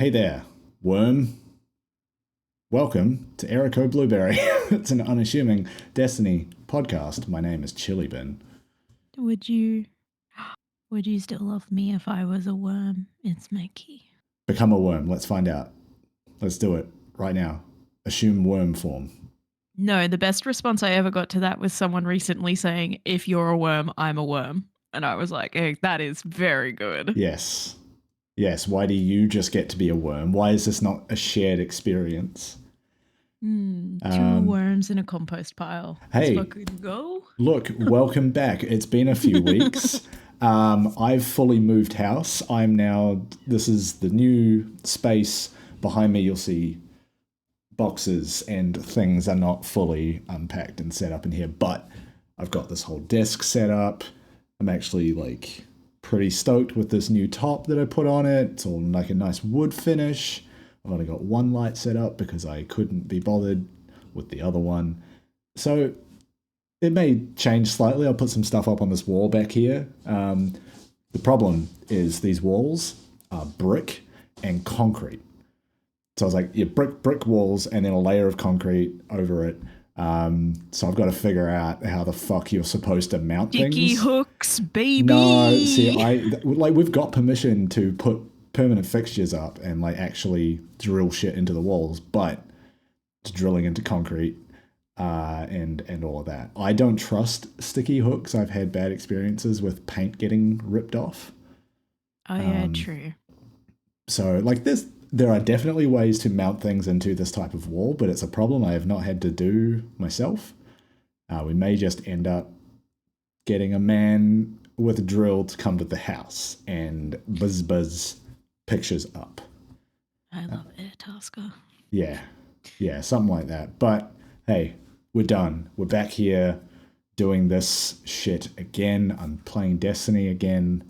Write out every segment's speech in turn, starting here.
Hey there, worm. Welcome to Erico Blueberry. It's an unassuming Destiny podcast. My name is chillybin. Would you would you still love me if I was a worm? It's Meckii. Become a worm. Let's find out. Let's do it right now. Assume worm form. No, the best response I ever got to that was someone recently saying, "If you're a worm, I'm a worm." And I was like, hey, that is very good. Yes. Yes. Why do you just get to be a worm? Why is this not a shared experience? Two worms in a compost pile. Let's Hey, fucking go. look, welcome back. It's been a few weeks. I've fully moved house. This is the new space. Behind me, you'll see boxes and things are not fully unpacked and set up in here, but I've got this whole desk set up. I'm actually pretty stoked with this new top that I put on it. It's all like a nice wood finish. I've only got one light set up because I couldn't be bothered with the other one. So it may change slightly. I'll put some stuff up on this wall back here. The problem is these walls are brick and concrete. So I was like, yeah, brick walls and then a layer of concrete over it. So I've got to figure out how the fuck you're supposed to mount Sticky things. hooks, baby. No, see, we've got permission to put permanent fixtures up and actually drill shit into the walls, but it's drilling into concrete and all of that. I don't trust sticky hooks. I've had bad experiences with paint getting ripped off. Oh yeah, true. So there are definitely ways to mount things into this type of wall, but it's a problem I have not had to do myself. We may just end up getting a man with a drill to come to the house and buzz pictures up. I love Airtasker. Yeah, something like that. But hey, we're done. We're back here doing this shit again. I'm playing Destiny again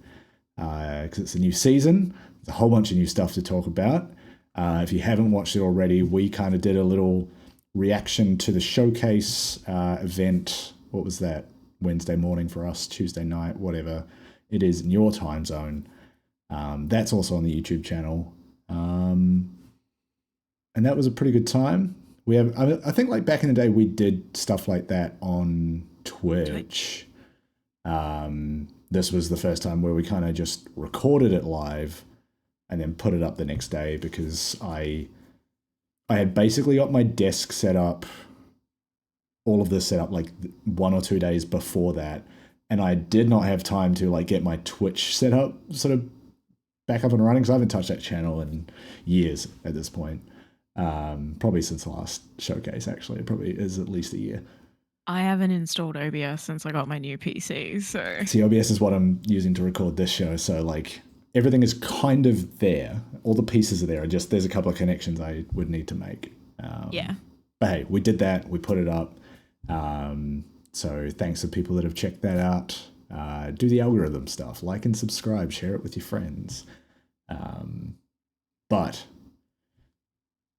because it's a new season. There's a whole bunch of new stuff to talk about. If you haven't watched it already, we kind of did a little reaction to the showcase event. What was that? Wednesday morning for us, Tuesday night, whatever it is in your time zone. That's also on the YouTube channel. And that was a pretty good time. I think back in the day, we did stuff like that on Twitch. This was the first time where we kind of just recorded it live and then put it up the next day because I had basically got my desk set up, all of this set up 1 or 2 days before that, and I did not have time to get my Twitch set up sort of back up and running because I haven't touched that channel in years at this point. Probably since the last showcase, actually. It probably is at least a year. I haven't installed OBS since I got my new PC, so... See, OBS is what I'm using to record this show, so everything is kind of there. All the pieces are there. There's a couple of connections I would need to make. Yeah. But hey, we did that. We put it up. So thanks to people that have checked that out. Do the algorithm stuff. Like and subscribe. Share it with your friends. But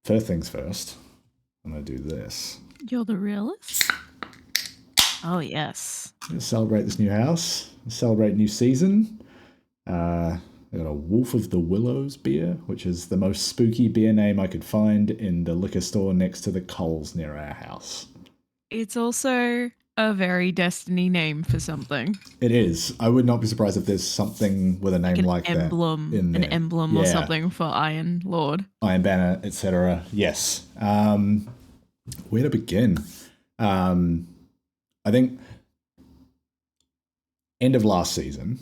first things first, I'm going to do this. You're the realist? Oh, yes. Celebrate this new house. Celebrate new season. I got a Wolf of the Willows beer, which is the most spooky beer name I could find in the liquor store next to the Coles near our house. It's also a very Destiny name for something. It is. I would not be surprised if there's something with a name like that in there. An emblem or something for Iron Lord. Iron Banner, etc. Yes. Where to begin? I think end of last season,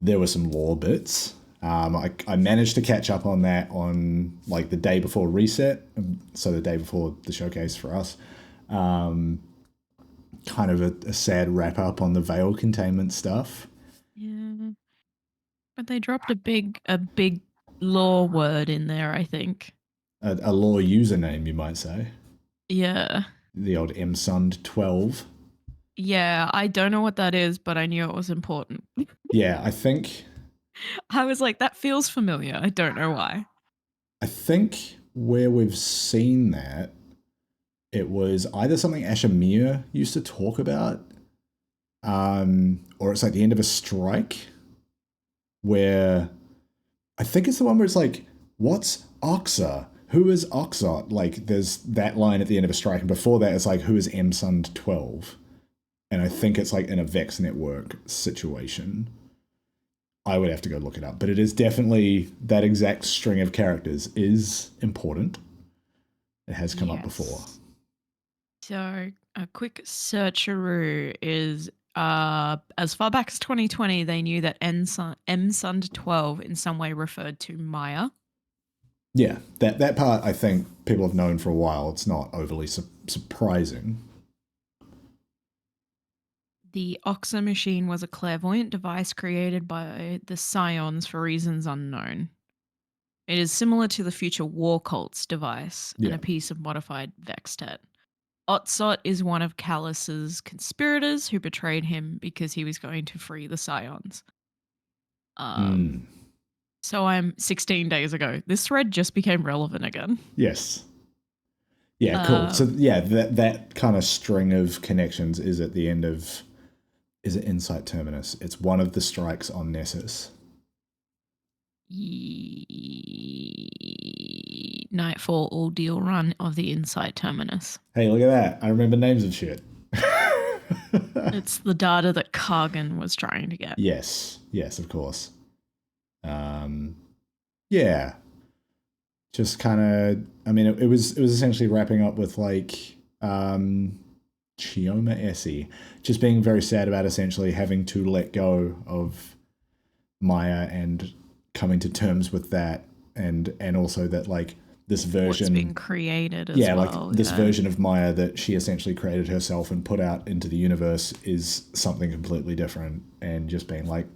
there were some lore bits. I managed to catch up on that on the day before reset, so the day before the showcase for us. Kind of a sad wrap up on the veil containment stuff. Yeah, but they dropped a big lore word in there, I think. A lore username, you might say. Yeah. The old msund12. Yeah, I don't know what that is, but I knew it was important. Yeah, I think... I was like, that feels familiar. I don't know why. I think where we've seen that, it was either something Ashamir used to talk about, or it's the end of a strike, where I think it's the one where it's what's Oxa? Who is Oxot? Like, there's that line at the end of a strike, and before that, it's like, who is MSund 12? And I think it's like in a Vex Network situation. I would have to go look it up, but it is definitely that exact string of characters is important. It has come up before. So a quick searcheroo is as far back as 2020, they knew that MSund 12 in some way referred to Maya. Yeah, that part I think people have known for a while. It's not overly surprising. The Oxa machine was a clairvoyant device created by the Scions for reasons unknown. It is similar to the future War Cult's device and a piece of modified Vextet. Otsot is one of Callus's conspirators who betrayed him because he was going to free the Scions. So I'm 16 days ago. This thread just became relevant again. Yes. Yeah, cool. So yeah, that kind of string of connections is at the end of, is it Insight Terminus? It's one of the strikes on Nessus. Nightfall all deal run of the Insight Terminus. Hey, look at that. I remember names of shit. It's the data that Kargan was trying to get. Yes, of course. Yeah. Just kind of, I mean, it was essentially wrapping up with like Chioma Essie just being very sad about essentially having to let go of Maya and coming to terms with that, and also that like this version being created as well. Like this version of Maya that she essentially created herself and put out into the universe is something completely different, and just being like,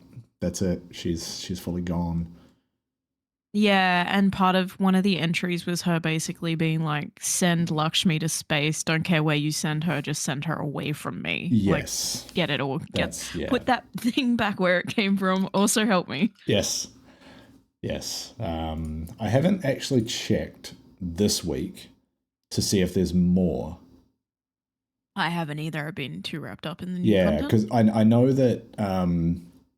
that's it, she's fully gone. Yeah, and part of one of the entries was her basically being like, send Lakshmi to space, don't care where you send her, just send her away from me. Yes. Like, get it all. Put that thing back where it came from. Also help me. Yes. I haven't actually checked this week to see if there's more. I haven't either. I've been too wrapped up in the new content. Yeah, because I know that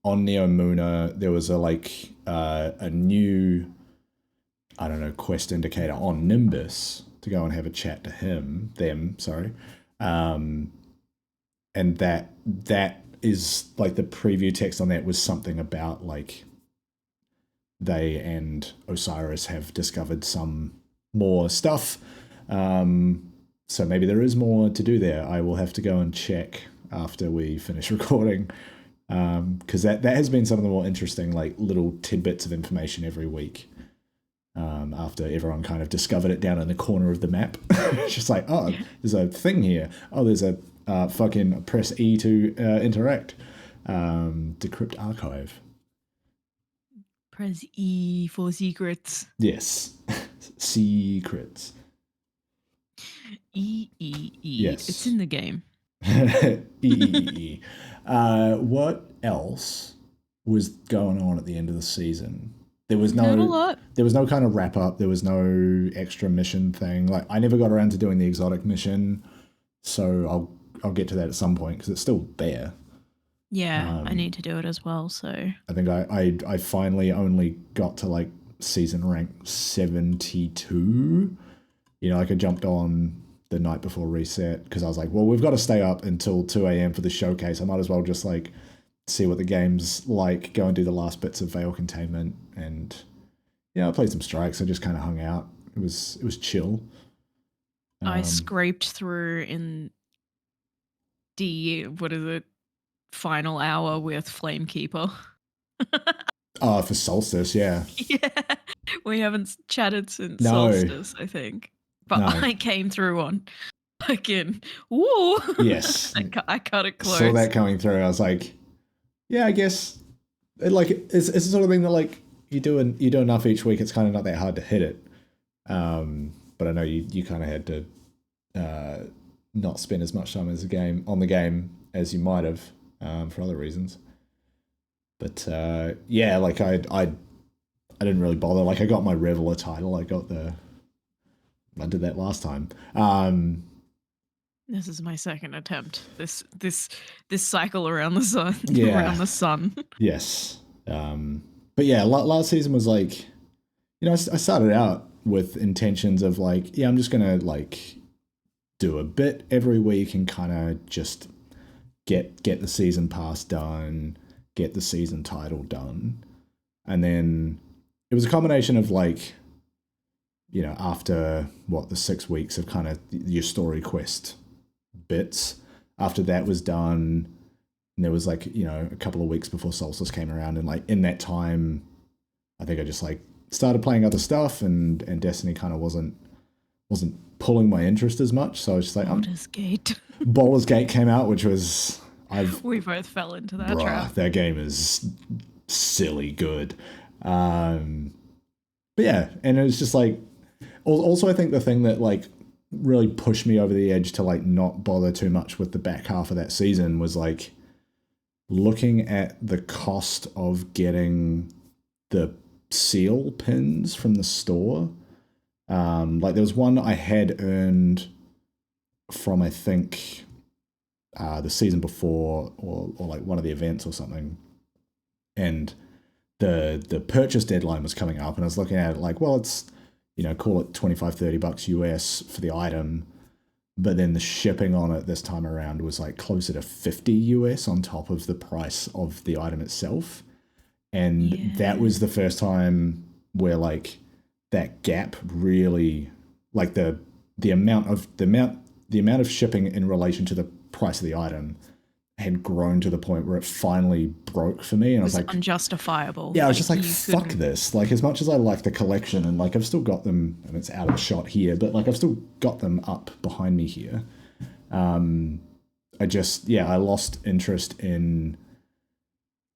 on Neomuna there was a new, I don't know, quest indicator on Nimbus to go and have a chat to them, and that is like the preview text on that was something about like they and Osiris have discovered some more stuff. So maybe there is more to do there. I will have to go and check after we finish recording, because that has been some of the more interesting like little tidbits of information every week. After everyone kind of discovered it down in the corner of the map. It's just like, oh, there's a thing here. Oh, there's a fucking press E to interact. Decrypt archive. Press E for secrets. Yes. Secrets. E. Yes. It's in the game. E. What else was going on at the end of the season? There was no kind of wrap up. There was no extra mission thing. Like, I never got around to doing the exotic mission, so I'll get to that at some point because it's still there. Yeah, I need to do it as well. So I think I finally only got to like season rank 72. You know, like I jumped on the night before reset because I was like, well, we've got to stay up until 2 a.m. for the showcase. I might as well just like see what the game's like, go and do the last bits of Veil Containment, and yeah, I played some strikes. I just kind of hung out. It was chill. I scraped through in the final hour with Flamekeeper. Oh, for Solstice, yeah. Yeah, we haven't chatted since Solstice, I think. But I came through on fucking woo. Yes, I cut it close. Saw that coming through. I was like, yeah, I guess it's the sort of thing that like you do enough each week. It's kind of not that hard to hit it. But I know you kind of had to not spend as much time on the game as you might have for other reasons. But yeah, like I didn't really bother. Like I got my Reveler title. I did that last time. This is my second attempt. This cycle around the sun. Yeah. Around the sun. Yes. But yeah, last season was like, I started out with intentions of like, yeah, I'm just gonna like do a bit every week and kind of just get the season pass done, get the season title done, and then it was a combination of like, after what the 6 weeks of kind of your story quest bits, after that was done, and there was like a couple of weeks before Solstice came around, and like in that time, I think I just like started playing other stuff, and Destiny kind of wasn't pulling my interest as much. So I was just like, Baldur's Gate. Baldur's Gate came out, which was We both fell into that trap. that game is silly good. But yeah, and it was just like, also I think the thing that like really pushed me over the edge to like not bother too much with the back half of that season was like looking at the cost of getting the seal pins from the store. Like there was one I had earned from I think the season before, or like one of the events or something, and the purchase deadline was coming up, and I was looking at it like, well, it's call it $25-30 US for the item, but then the shipping on it this time around was like closer to 50 US on top of the price of the item itself. And that was the first time where like that gap really, like the amount of shipping in relation to the price of the item had grown to the point where it finally broke for me, and I was like unjustifiable. Yeah, I was just like, fuck this. Like, as much as I like the collection, and like I've still got them, and it's out of shot here, but like I've still got them up behind me here. I lost interest in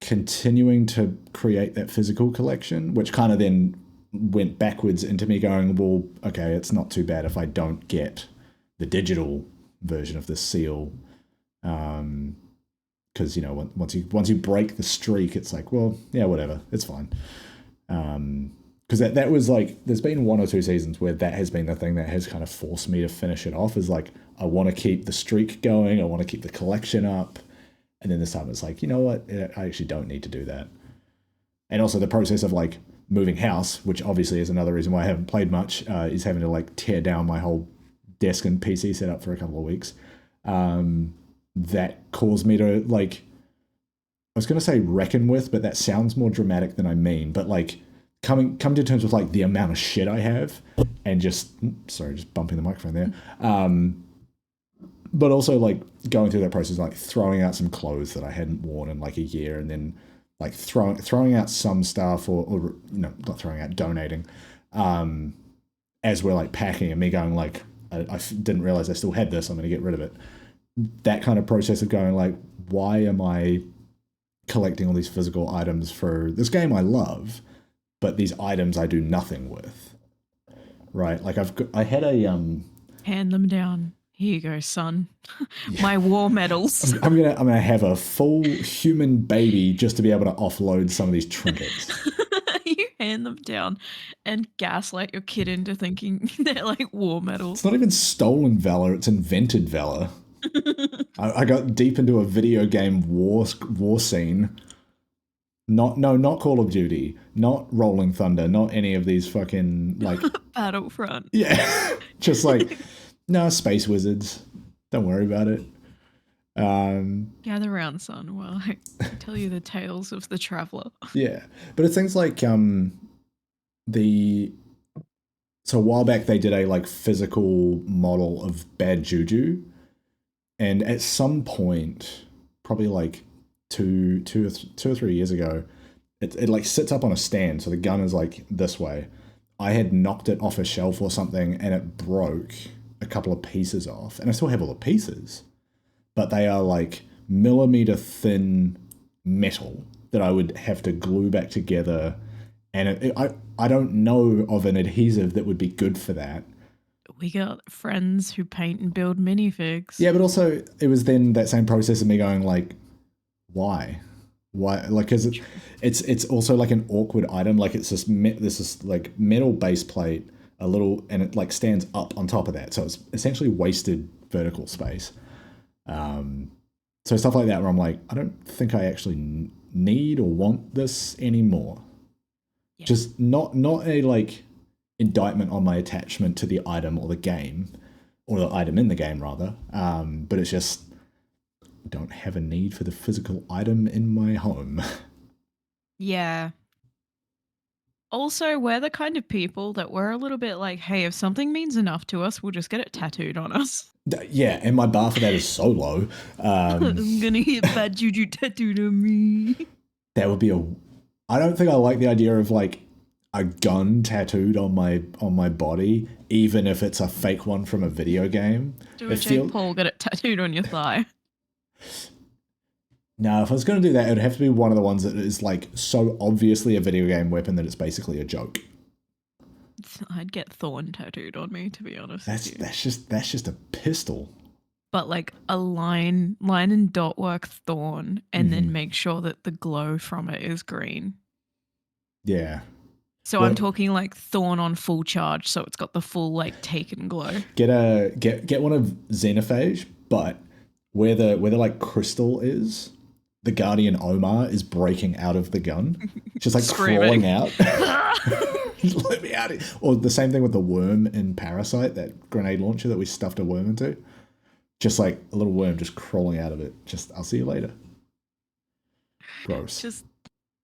continuing to create that physical collection, which kind of then went backwards into me going, well, okay, it's not too bad if I don't get the digital version of this seal. Because once you break the streak, it's like, well, yeah, whatever, it's fine. Because that was like, there's been 1 or 2 seasons where that has been the thing that has kind of forced me to finish it off. Is like, I want to keep the streak going, I want to keep the collection up, and then this time it's like, you know what, I actually don't need to do that. And also the process of like moving house, which obviously is another reason why I haven't played much, is having to like tear down my whole desk and PC setup for a couple of weeks. That caused me to like, I was going to say reckon with, but that sounds more dramatic than I mean, but like come to terms with like the amount of shit I have, and just bumping the microphone there. But also like going through that process, like throwing out some clothes that I hadn't worn in like a year, and then like throwing out some stuff, or not throwing out, donating, as we're like packing, and me going like, I didn't realize I still had this, I'm going to get rid of it. That kind of process of going like, why am I collecting all these physical items for this game I love, but these items I do nothing with, right? Like I had a hand them down. Here you go, son. My war medals. I'm gonna have a full human baby just to be able to offload some of these trinkets. You hand them down and gaslight your kid into thinking they're like war medals. It's not even stolen valor; it's invented valor. I got deep into a video game war scene. Not Call of Duty, not Rolling Thunder, not any of these fucking like Battlefront. Yeah, just like no, Space Wizards. Don't worry about it. Gather round, son, while I tell you the tales of the traveler. Yeah, but it's things like so a while back they did a like physical model of Bad Juju. And at some point, probably like two or 3 years ago, it like sits up on a stand. So the gun is like this way. I had knocked it off a shelf or something, and it broke a couple of pieces off. And I still have all the pieces, but they are like millimeter thin metal that I would have to glue back together. And I don't know of an adhesive that would be good for that. We got friends who paint and build minifigs. Yeah, but also it was then that same process of me going like, why? Like, because it's also like an awkward item. Like it's this like metal base plate, a little, and it like stands up on top of that. So it's essentially wasted vertical space. So stuff like that where I'm like, I don't think I actually need or want this anymore. Yeah. Just not a like indictment on my attachment to the item or the game, or the item in the game rather. But it's just don't have a need for the physical item in my home. Yeah. Also, we're the kind of people that we're a little bit like, hey, if something means enough to us, we'll just get it tattooed on us. Yeah, and my bar for that is so low. I'm gonna get bad juju tattooed on me. That would be a. I don't think I like the idea of like a gun tattooed on my body, even if it's a fake one from a video game. Do a Jake Paul, get it tattooed on your thigh. No, if I was going to do that, it would have to be one of the ones that is like so obviously a video game weapon that it's basically a joke. I'd get Thorn tattooed on me, to be honest. That's just a pistol. But like a line and dot work Thorn, and then make sure that the glow from it is green. Yeah. So I'm talking like Thorn on full charge, so it's got the full like taken glow. Get one of Xenophage, but where the like crystal is, the Guardian Omar is breaking out of the gun, just like crawling out. Let me out! Or the same thing with the worm in Parasite, that grenade launcher that we stuffed a worm into. Just like a little worm just crawling out of it. Just, I'll see you later. Gross. Just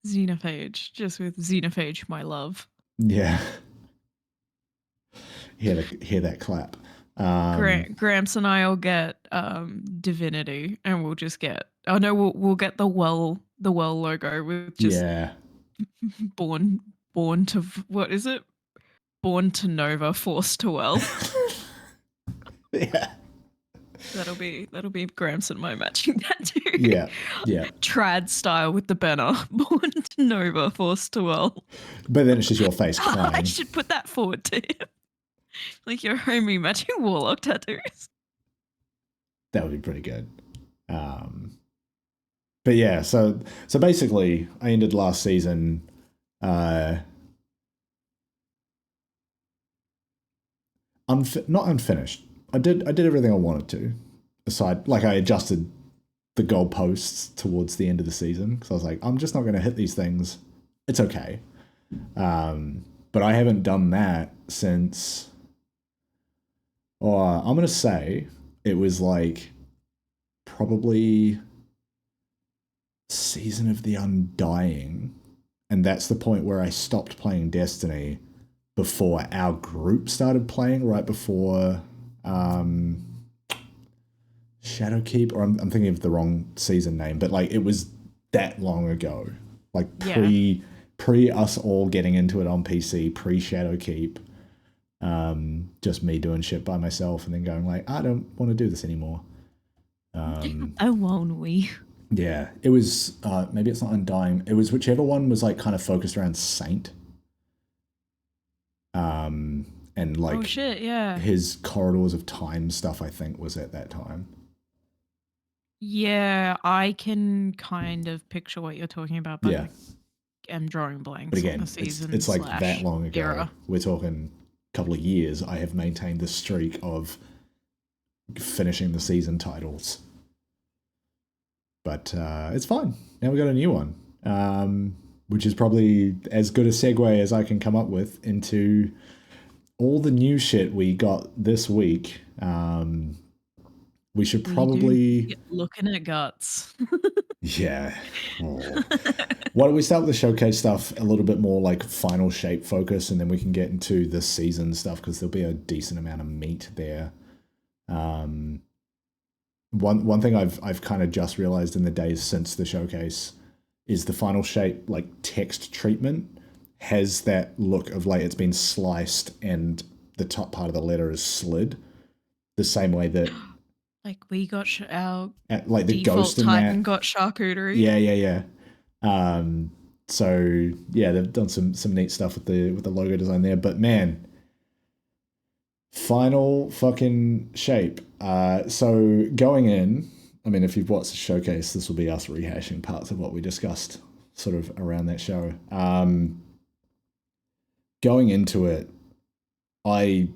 Xenophage, just with Xenophage, my love. Yeah. Hear that clap. Gramps and I'll get Divinity, and we'll just get. Oh no, we'll get the well logo with just born to what is it? Born to Nova, forced to well. Yeah. That'll be Gramps and my matching tattoo. Yeah. Trad style with the banner. Born to Nova, forced to well. But then it's just your face crying. I should put that forward to him. Like your homie matching warlock tattoos. That would be pretty good. But yeah, so basically I ended last season not unfinished. I did everything I wanted to. Aside, like I adjusted the goalposts towards the end of the season because I was like, I'm just not going to hit these things. It's okay. But I haven't done that since. I'm going to say it was like probably Season of the Undying, and that's the point where I stopped playing Destiny before our group started playing, right before Shadowkeep, or I'm thinking of the wrong season name, but like it was that long ago, like pre us all getting into it on PC, pre Shadowkeep. Just me doing shit by myself and then going like, I don't want to do this anymore. Oh, won't we? Yeah, it was maybe it's not Undying. It was whichever one was like kind of focused around Saint. And like oh shit, yeah. His Corridors of Time stuff, I think, was at that time. Yeah, I can kind of picture what you're talking about, but I'm drawing blanks. But again, on the season it's like that long ago. Era. We're talking a couple of years. I have maintained the streak of finishing the season titles. But it's fine. Now we got a new one, which is probably as good a segue as I can come up with into all the new shit we got this week. We should probably looking at guts. Yeah. Oh. Why don't we start with the showcase stuff a little bit more like final shape focus, and then we can get into the season stuff because there'll be a decent amount of meat there. One thing I've kind of just realized in the days since the showcase is the final shape like text treatment has that look of like it's been sliced and the top part of the letter is slid, the same way that like we got our like the Ghost in Titan that got charcuterie. Yeah. So yeah, they've done some neat stuff with the logo design there. But man, final fucking shape. So going in, I mean, if you've watched the showcase, this will be us rehashing parts of what we discussed sort of around that show. Going into it, I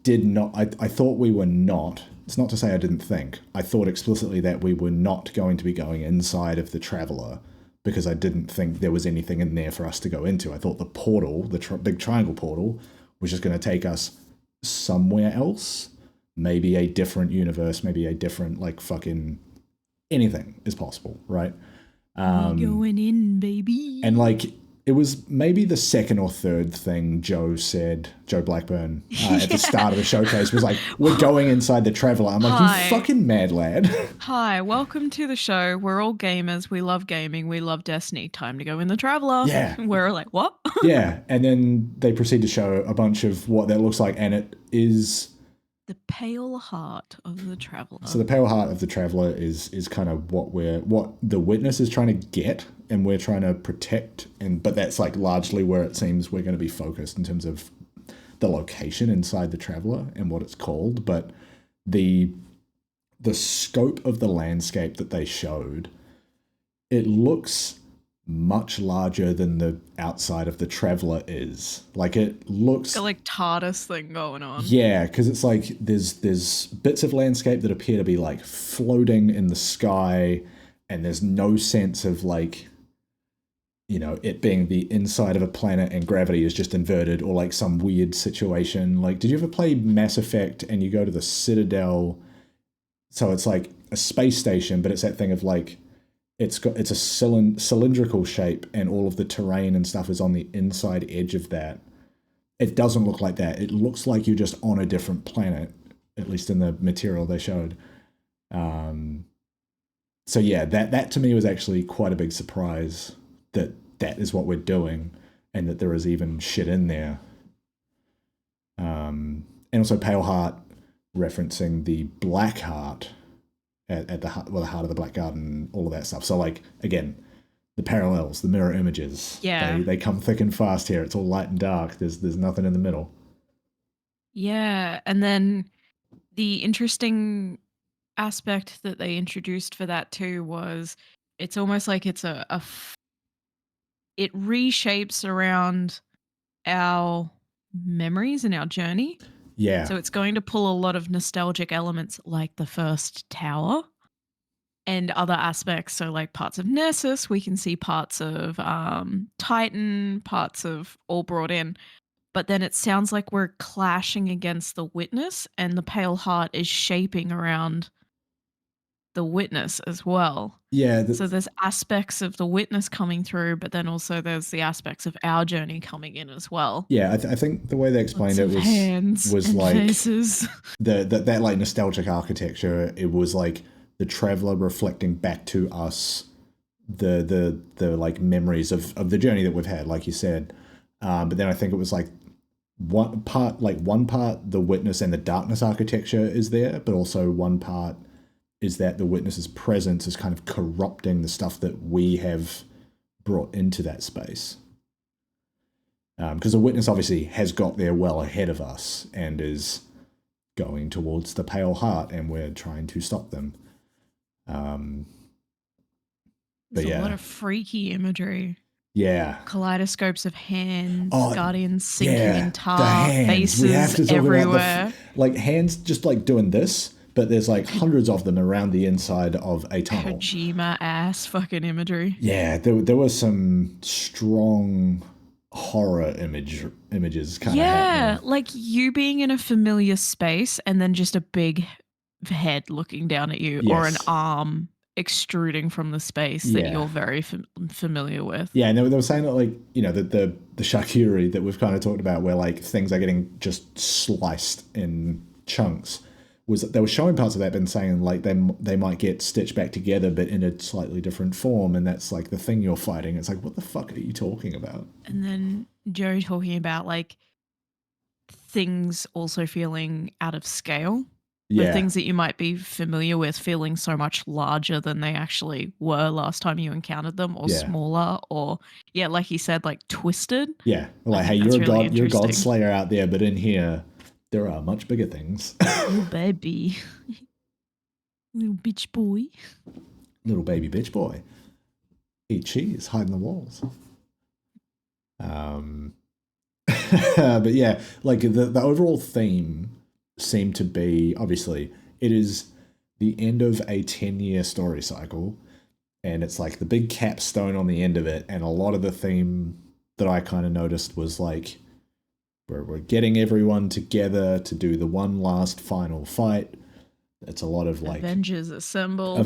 did not. I thought we were not. It's not to say I didn't think. I thought explicitly that we were not going to be going inside of the Traveler because I didn't think there was anything in there for us to go into. I thought the portal, the big triangle portal, was just going to take us somewhere else, maybe a different universe, maybe a different like fucking anything is possible, right? We going in, baby. And like it was maybe the second or third thing Joe Blackburn, at the start of the showcase was like, we're going inside the Traveler. I'm like, Hi. you fucking mad lad. Hi, welcome to the show. We're all gamers. We love gaming. We love Destiny. Time to go in the Traveler. Yeah. We're like, what? Yeah. And then they proceed to show a bunch of what that looks like. And it is the pale heart of the Traveler. So the pale heart of the Traveler is kind of what the Witness is trying to get, and we're trying to protect. But that's like largely where it seems we're going to be focused in terms of the location inside the Traveler and what it's called. But the scope of the landscape that they showed, it looks much larger than the outside of the Traveler is. Like it looks like TARDIS thing going on. Yeah, because it's like there's bits of landscape that appear to be like floating in the sky, and there's no sense of like, you know, it being the inside of a planet and gravity is just inverted, or like some weird situation. Like, did you ever play Mass Effect and you go to the Citadel? So it's like a space station, but it's that thing of like, it's a cylindrical shape, and all of the terrain and stuff is on the inside edge of that. It doesn't look like that. It looks like you're just on a different planet, at least in the material they showed. So yeah, that to me was actually quite a big surprise that is what we're doing, and that there is even shit in there. And also Pale Heart referencing the Black Heart at the heart of the Black Garden, all of that stuff. So like, again, the parallels, the mirror images, they come thick and fast here. It's all light and dark. There's nothing in the middle. Yeah, and then the interesting aspect that they introduced for that too was it's almost like it's it reshapes around our memories and our journey. Yeah. So it's going to pull a lot of nostalgic elements like the first tower and other aspects. So like parts of Nessus, we can see parts of Titan, parts of all brought in. But then it sounds like we're clashing against the Witness, and the Pale Heart is shaping around the Witness as well. Yeah. So there's aspects of the Witness coming through, but then also there's the aspects of our journey coming in as well. Yeah, I think the way they explained Lots it was like faces. that like nostalgic architecture. It was like the Traveler reflecting back to us the like memories of the journey that we've had, like you said. But then I think it was like one part the Witness and the darkness architecture is there, but also one part is that the Witness's presence is kind of corrupting the stuff that we have brought into that space. Because the Witness obviously has got there well ahead of us and is going towards the Pale Heart, and we're trying to stop them. There's a lot of freaky imagery. Yeah. Kaleidoscopes of hands, guardians sinking in tar, the hands. Faces everywhere. Like hands just like doing this, but there's like hundreds of them around the inside of a tunnel. Kojima ass fucking imagery. Yeah, there was some strong horror images kind of happening. Like you being in a familiar space and then just a big head looking down at you, or an arm extruding from the space that you're very familiar with. Yeah, and they were saying that, like, you know, the charcuterie that we've kind of talked about, where like things are getting just sliced in chunks, was they were showing parts of that, but saying like they might get stitched back together, but in a slightly different form, and that's like the thing you're fighting. It's like, what the fuck are you talking about? And then Joe talking about like things also feeling out of scale. Yeah. Things that you might be familiar with feeling so much larger than they actually were last time you encountered them, or smaller, or like he said, like twisted. Yeah, like hey, you're a god slayer out there, but in here there are much bigger things. Little baby, little bitch boy, little baby bitch boy, eat cheese, hide in the walls. But yeah, like the overall theme seem to be, obviously, it is the end of a 10-year story cycle, and it's like the big capstone on the end of it. And a lot of the theme that I kind of noticed was like we're getting everyone together to do the one last final fight. It's a lot of like Avengers Assemble.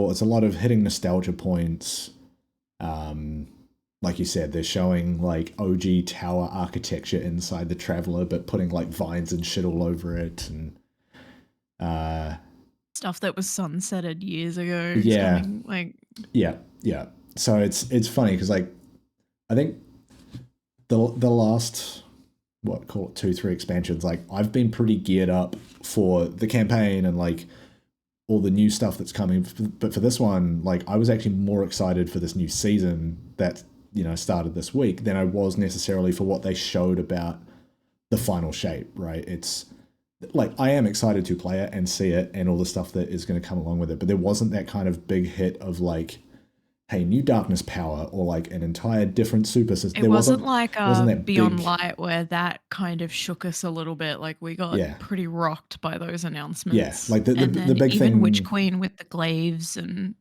It's a lot of hitting nostalgia points. Like you said, they're showing like OG tower architecture inside the Traveler, but putting like vines and shit all over it, and stuff that was sunsetted years ago. Yeah, coming, like yeah. So it's funny because like I think the last call it 2-3 expansions, like I've been pretty geared up for the campaign and like all the new stuff that's coming, but for this one, like I was actually more excited for this new season that started this week than I was necessarily for what they showed about the final shape. Right? It's like I am excited to play it and see it and all the stuff that is going to come along with it, but there wasn't that kind of big hit of like, hey, new darkness power or like an entire different super system. It wasn't like that Beyond big Light where that kind of shook us a little bit. Like we got pretty rocked by those announcements. Yeah, like the big even thing, Witch Queen with the glaives and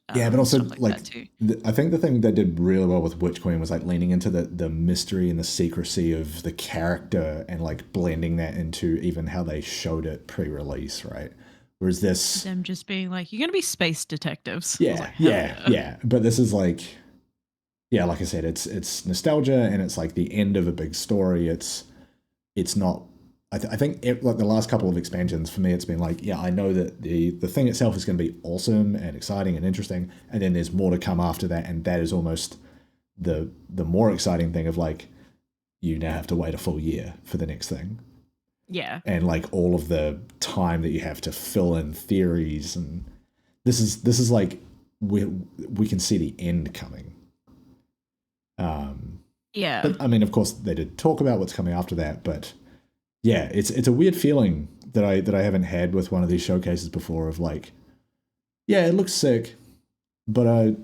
but also stuff like that too. I think the thing they did really well with Witch Queen was like leaning into the mystery and the secrecy of the character and like blending that into even how they showed it pre-release, right? Whereas this, them just being like, you're gonna be space detectives. Yeah. But this is like, like I said, it's nostalgia and it's like the end of a big story. It's not. I think like the last couple of expansions for me, it's been like, I know that the thing itself is going to be awesome and exciting and interesting, and then there's more to come after that, and that is almost the more exciting thing of like, you now have to wait a full year for the next thing. Yeah. And like all of the time that you have to fill in theories, and this is like we can see the end coming. Yeah. But I mean, of course, they did talk about what's coming after that, but yeah, it's a weird feeling that I haven't had with one of these showcases before of like, it looks sick, but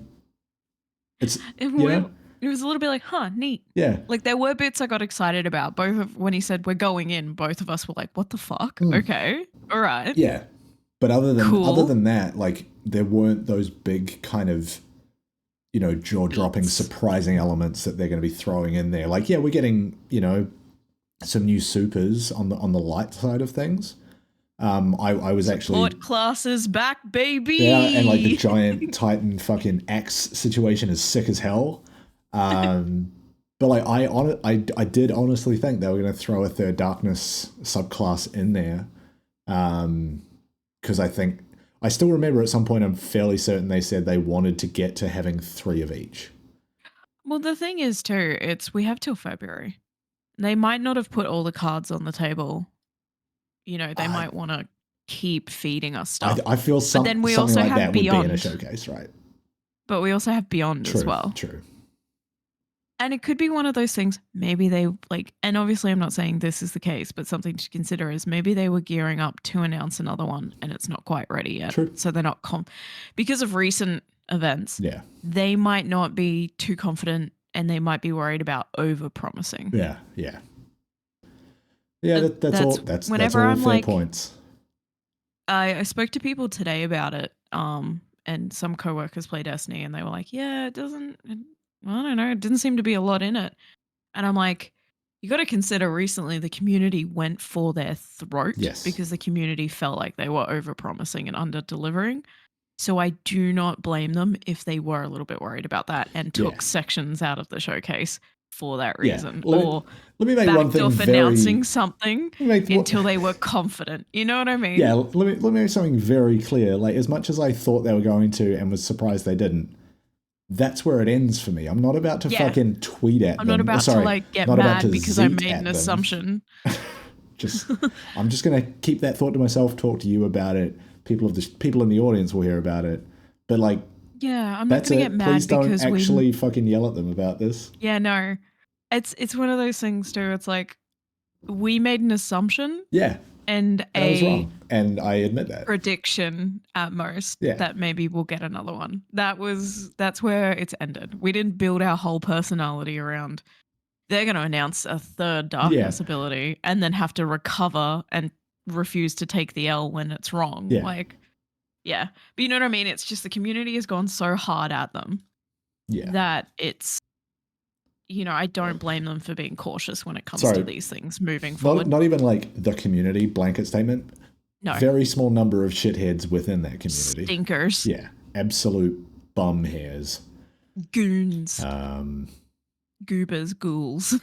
it's it was a little bit like, neat. Yeah. Like there were bits I got excited about. When he said we're going in, both of us were like, what the fuck? Okay. All right. Yeah. But other than that, like there weren't those big kind of, jaw-dropping, surprising elements that they're going to be throwing in there. Like, we're getting, some new supers on the light side of things. I was support classes back, baby. Yeah, and like the giant Titan fucking axe situation is sick as hell. But like I did honestly think they were going to throw a third darkness subclass in there, because I still remember at some point I'm fairly certain they said they wanted to get to having 3 of each. Well, the thing is too, we have till February. They might not have put all the cards on the table. They might want to keep feeding us stuff. I feel but then we something also like have that Beyond. Would be in a showcase, right? But we also have Beyond as well. True. And it could be one of those things, maybe they and obviously I'm not saying this is the case, but something to consider is maybe they were gearing up to announce another one and it's not quite ready yet. True. So they're not because of recent events. Yeah. They might not be too confident and they might be worried about over-promising. Yeah. That's all. That's all fair points. I spoke to people today about it, and some coworkers play Destiny, and they were like, "Yeah, I don't know, it didn't seem to be a lot in it." And I'm like, you got to consider recently the community went for their throat because the community felt like they were over-promising and under-delivering. So I do not blame them if they were a little bit worried about that and took sections out of the showcase for that reason. Let me make one thing announcing something until they were confident. You know what I mean? Yeah, let me make something very clear. Like, as much as I thought they were going to and was surprised they didn't, that's where it ends for me. I'm not about to fucking tweet at them. I'm not about to get mad because I made an assumption. I'm just going to keep that thought to myself, talk to you about it. People in the audience will hear about it. But like, I'm not going to get mad. Please don't actually fucking yell at them about this. Yeah, no. It's one of those things too. It's like we made an assumption. Yeah. And I was wrong. And I admit that. Prediction at most that maybe we'll get another one. That's where it's ended. We didn't build our whole personality around they're going to announce a third darkness ability and then have to recover and refuse to take the L when it's wrong. Yeah. Like Yeah. But you know what I mean? It's just the community has gone so hard at them Yeah. that it's, I don't blame them for being cautious when it comes to Sorry, these things moving not forward. not even like the community blanket statement. No. Very small number of shitheads within that community. Stinkers. Yeah, absolute bum hairs. Goons. Um, Goobers. Ghouls.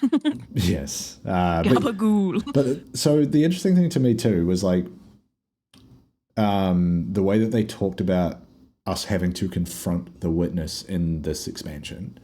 yes, Gabagool. but so the interesting thing to me too was like the way that they talked about us having to confront the witness in this expansion.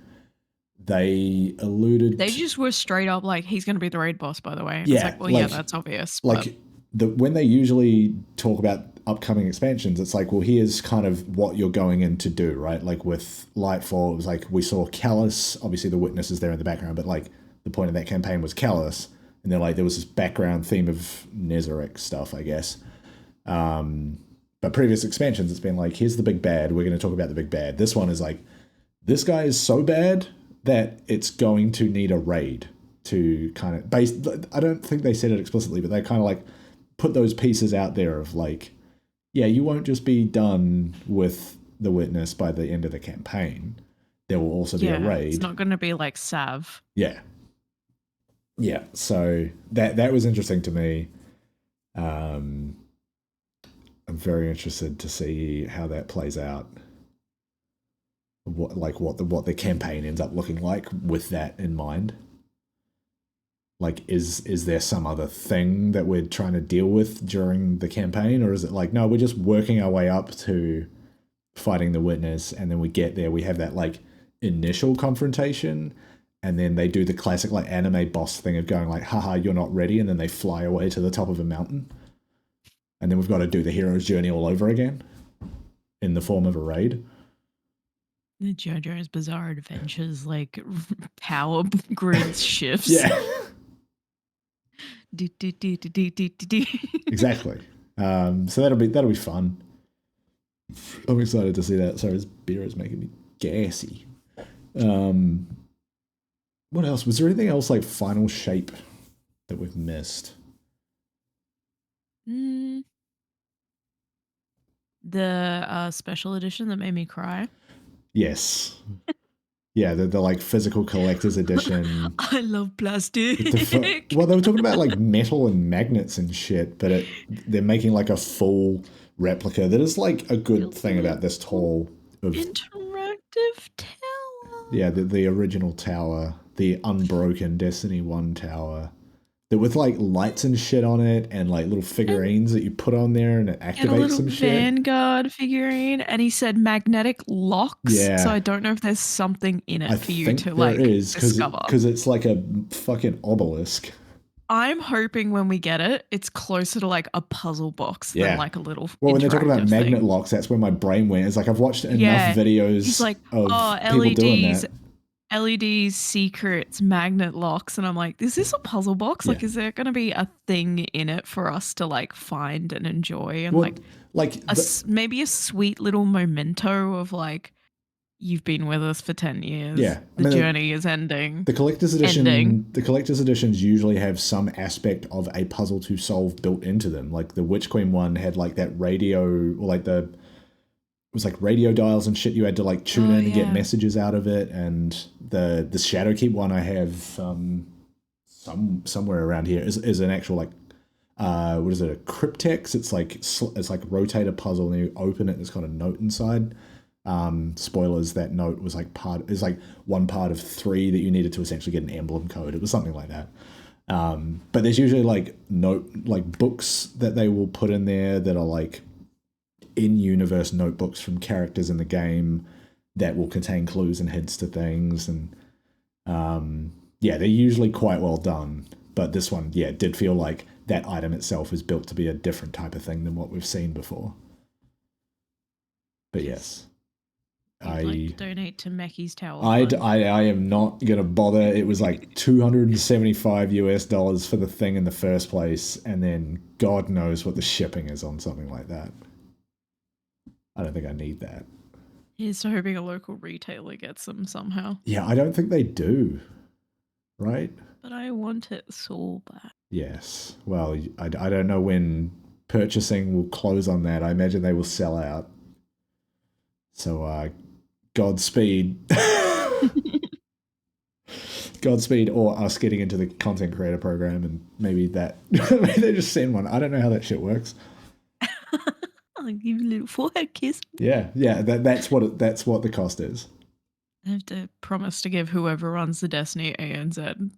They alluded. They just were straight up like, he's going to be the raid boss, by the way. And yeah, it's like, well, yeah, that's obvious. Like when they usually talk about upcoming expansions, it's like, well, here's kind of what you're going in to do, right? Like with Lightfall, it was like we saw Callus. Obviously, the witness is there in the background, but like the point of that campaign was Callus, and then like there was this background theme of Nezarec stuff, I guess. But previous expansions, it's been like, here's the big bad. We're going to talk about the big bad. This one is like, this guy is so bad that it's going to need a raid to kind of base. I don't think they said it explicitly, but they kind of like put those pieces out there of like, yeah, you won't just be done with the witness by the end of the campaign. There will also be a raid. It's not going to be like Sav. Yeah. Yeah. So that was interesting to me. I'm very interested to see how that plays out. What the campaign ends up looking like with that in mind. Like, is there some other thing that we're trying to deal with during the campaign, or is it like, no, we're just working our way up to fighting the witness, and then we get there, we have that like initial confrontation, and then they do the classic like anime boss thing of going like, haha, you're not ready, and then they fly away to the top of a mountain. And then we've got to do the hero's journey all over again in the form of a raid. The JoJo's Bizarre Adventures, like power grid shifts. Yeah. Exactly. So that'll be fun. I'm excited to see that. Sorry, this beer is making me gassy. What else? Was there anything else like final shape that we've missed? The special edition that made me cry. Yes. Yeah, the like physical collector's edition. I love plastic. Well, they were talking about like metal and magnets and shit, but they're making like a full replica. That is like a good thing about this tall of interactive tower. Yeah, the original tower, the unbroken Destiny 1 tower. With like lights and shit on it, and like little figurines that you put on there, and it activates some shit. Vanguard figurine, and he said magnetic locks. Yeah. So I don't know if there's something in it for you to like discover. Because it's like a fucking obelisk. I'm hoping when we get it, it's closer to like a puzzle box than like a little. Well, when they're talking about magnet thing. locks, that's where my brain went. It's like I've watched enough videos. He's like, of people LEDs. Doing that. LEDs, secrets, magnet locks, and I'm like, is this a puzzle box? Like, is there going to be a thing in it for us to like find and enjoy, and maybe a sweet little memento of like, you've been with us for 10 years. Yeah, the journey is ending. The collector's edition. The collector's editions usually have some aspect of a puzzle to solve built into them. Like the Witch Queen one had like that radio, or like it was like radio dials and shit you had to like tune in and get messages out of it. And the Shadowkeep one I have somewhere around here is an actual like what is it, a cryptex? It's like rotate a puzzle and you open it and it's got a note inside. Spoilers, that note was like one part of 3 that you needed to essentially get an emblem code. It was something like that. But there's usually like books that they will put in there that are like in-universe notebooks from characters in the game that will contain clues and hints to things, and they're usually quite well done. But this one, did feel like that item itself is built to be a different type of thing than what we've seen before. But yes, I'd donate to Meckie's tower. I am not gonna bother. It was like $275 for the thing in the first place, and then God knows what the shipping is on something like that. I don't think I need that. Here's hoping a local retailer gets them somehow. Yeah, I don't think they do. Right? But I want it so bad. Yes. Well, I don't know when purchasing will close on that. I imagine they will sell out. So Godspeed. Godspeed, or us getting into the content creator program, and maybe maybe they just send one. I don't know how that shit works. I'll give you a little forehead kiss. Yeah. That's what the cost is. I have to promise to give whoever runs the Destiny ANZ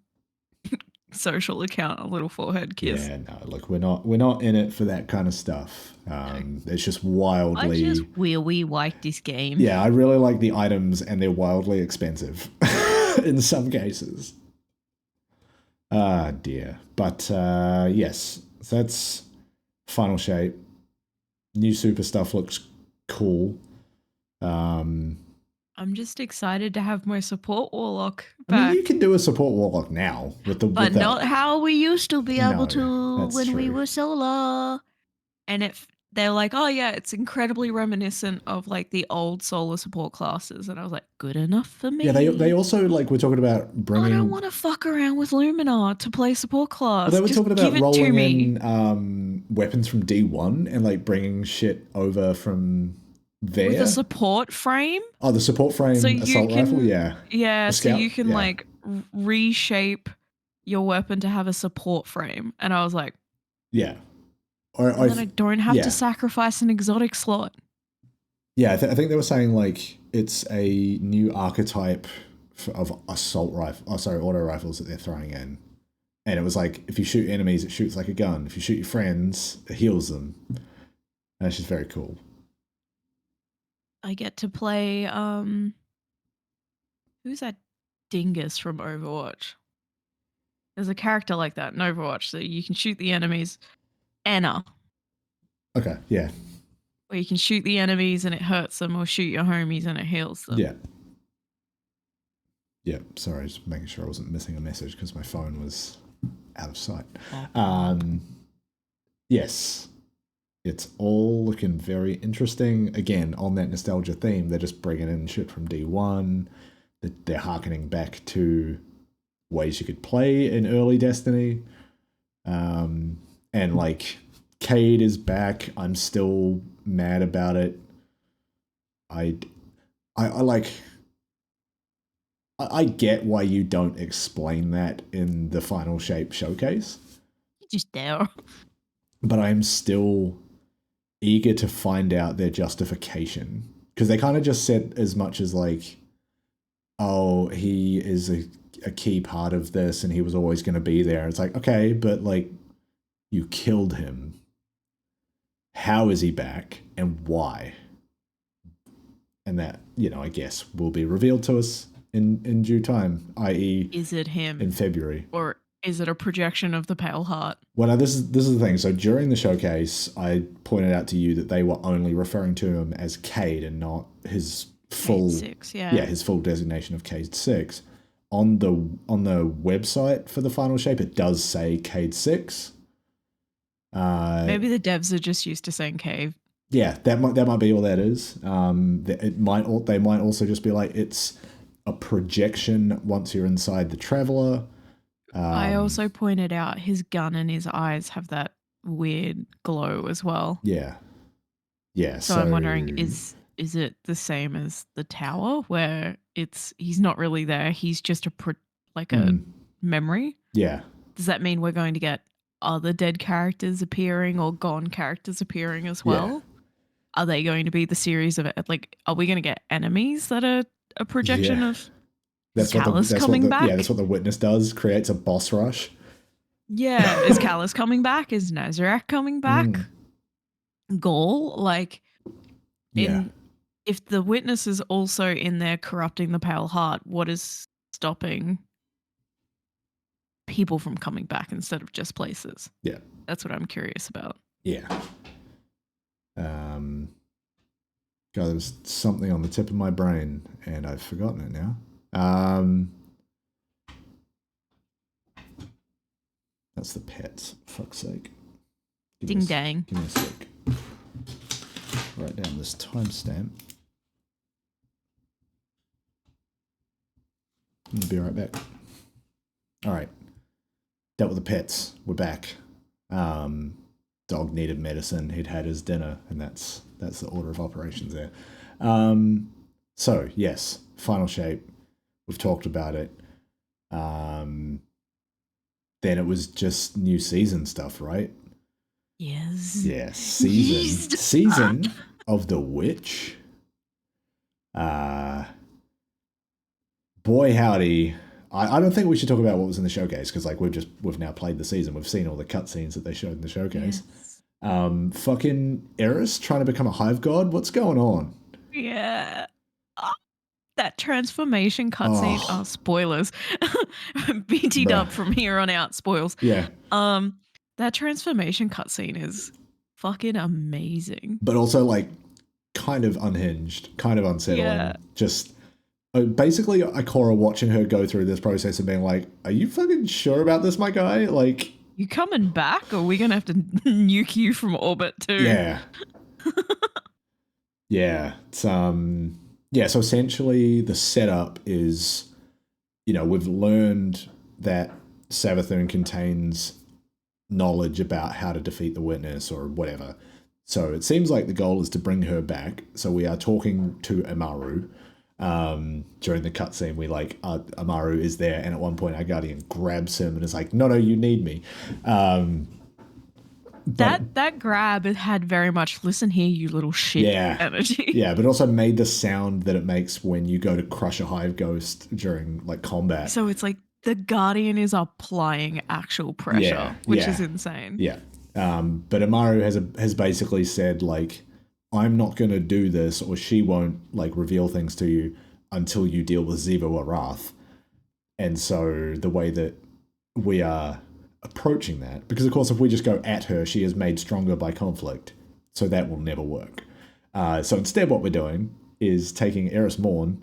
social account a little forehead kiss. Yeah, no, look, we're not in it for that kind of stuff. It's just wildly. I just really like this game. Yeah, I really like the items, and they're wildly expensive in some cases. Ah, dear. But yes, so that's final shape. New super stuff looks cool. I'm just excited to have my support warlock I back. mean, you can do a support warlock now but not how we used to be able to when true. we were solar. And they're like, oh yeah, it's incredibly reminiscent of like the old solar support classes, and I was like, good enough for me. Yeah, they also like we're talking about bringing. I don't want to fuck around with Luminar to play support class. Well, they were Just talking about give it rolling to me. in weapons from D1 and like bringing shit over from there. With a support frame. Oh, the support frame assault rifle, yeah. Yeah, so you can like reshape your weapon to have a support frame, and I was like, yeah. And then I don't have to sacrifice an exotic slot. Yeah, I think they were saying like it's a new archetype of assault rifle. Oh, sorry, auto rifles that they're throwing in. And it was like, if you shoot enemies, it shoots like a gun. If you shoot your friends, it heals them. And it's just very cool. I get to play, who's that dingus from Overwatch? There's a character like that in Overwatch, so you can shoot the enemies. Anna. Okay, yeah. Where you can shoot the enemies and it hurts them, or shoot your homies and it heals them. Yeah. Yeah, sorry, just making sure I wasn't missing a message because my phone was out of sight. Yes, it's all looking very interesting. Again, on that nostalgia theme, they're just bringing in shit from D1. They're harkening back to ways you could play in early Destiny. And like, Cade is back. I'm still mad about it. I get why you don't explain that in the final shape showcase. Just there. But I'm still eager to find out their justification. Because they kind of just said as much as like, oh, he is a key part of this and he was always going to be there. It's like, okay, but like, you killed him. How is he back and why? And that, I guess will be revealed to us in due time, i.e. is it him in February, or is it a projection of the Pale Heart? Well, now this is the thing. So during the showcase, I pointed out to you that they were only referring to him as Cade and not his full Cade 6, yeah, his full designation of Cade 6. On the website for the final shape, it does say Cade 6. Maybe the devs are just used to saying Cave. Yeah, that might be all that is. They might also just be like, it's a projection once you're inside the Traveler. I also pointed out his gun and his eyes have that weird glow as well. Yeah. Yeah. So I'm wondering, is it the same as the tower where he's not really there, he's just a memory? Yeah. Does that mean we're going to get other dead characters appearing or gone characters appearing as well? Yeah. Are they going to be the series of it? Like, are we going to get enemies that are a projection of Callus coming back? Yeah, that's what the Witness does. Creates a boss rush. Yeah, is Callus coming back? Is Nazareth coming back? Gaul, like, if the Witness is also in there corrupting the Pale Heart, what is stopping people from coming back instead of just places? Yeah, that's what I'm curious about. Yeah. God, there was something on the tip of my brain and I've forgotten it now. That's the pets, for fuck's sake. Ding dang. Give me a sec. Write down this timestamp. I'll be right back. All right. Dealt with the pets. We're back. dog needed medicine. He'd had his dinner, and that's the order of operations there. So yes, final shape. We've talked about it. Then it was just new season stuff, right? Yes. Yes, season of the witch. Boy howdy. I don't think we should talk about what was in the showcase because like we've now played the season. We've seen all the cutscenes that they showed in the showcase. Yes. Fucking Eris trying to become a hive god. What's going on? Yeah. That transformation cutscene. Oh, spoilers. BT dub from here on out. Spoils. Yeah. That transformation cutscene is fucking amazing. But also like kind of unhinged, kind of unsettling. Yeah. Just basically Ikora watching her go through this process and being like, "Are you fucking sure about this, my guy? Like, you coming back, or are we gonna have to nuke you from orbit too?" Yeah. Yeah. It's yeah, so essentially the setup is, we've learned that Savathun contains knowledge about how to defeat the witness or whatever. So it seems like the goal is to bring her back. So we are talking to Amaru. During the cutscene, we Amaru is there, and at one point our guardian grabs him and is like, "No, you need me." That grab had very much listen here, you little shit energy. Yeah, but also made the sound that it makes when you go to crush a hive ghost during like combat. So it's like the guardian is applying actual pressure, which is insane. Yeah. But Amaru has basically said like, I'm not going to do this, or she won't like reveal things to you until you deal with Ziva Arath. And so the way that we are approaching that, because of course if we just go at her, she is made stronger by conflict, so that will never work. So instead what we're doing is taking Eris Morn.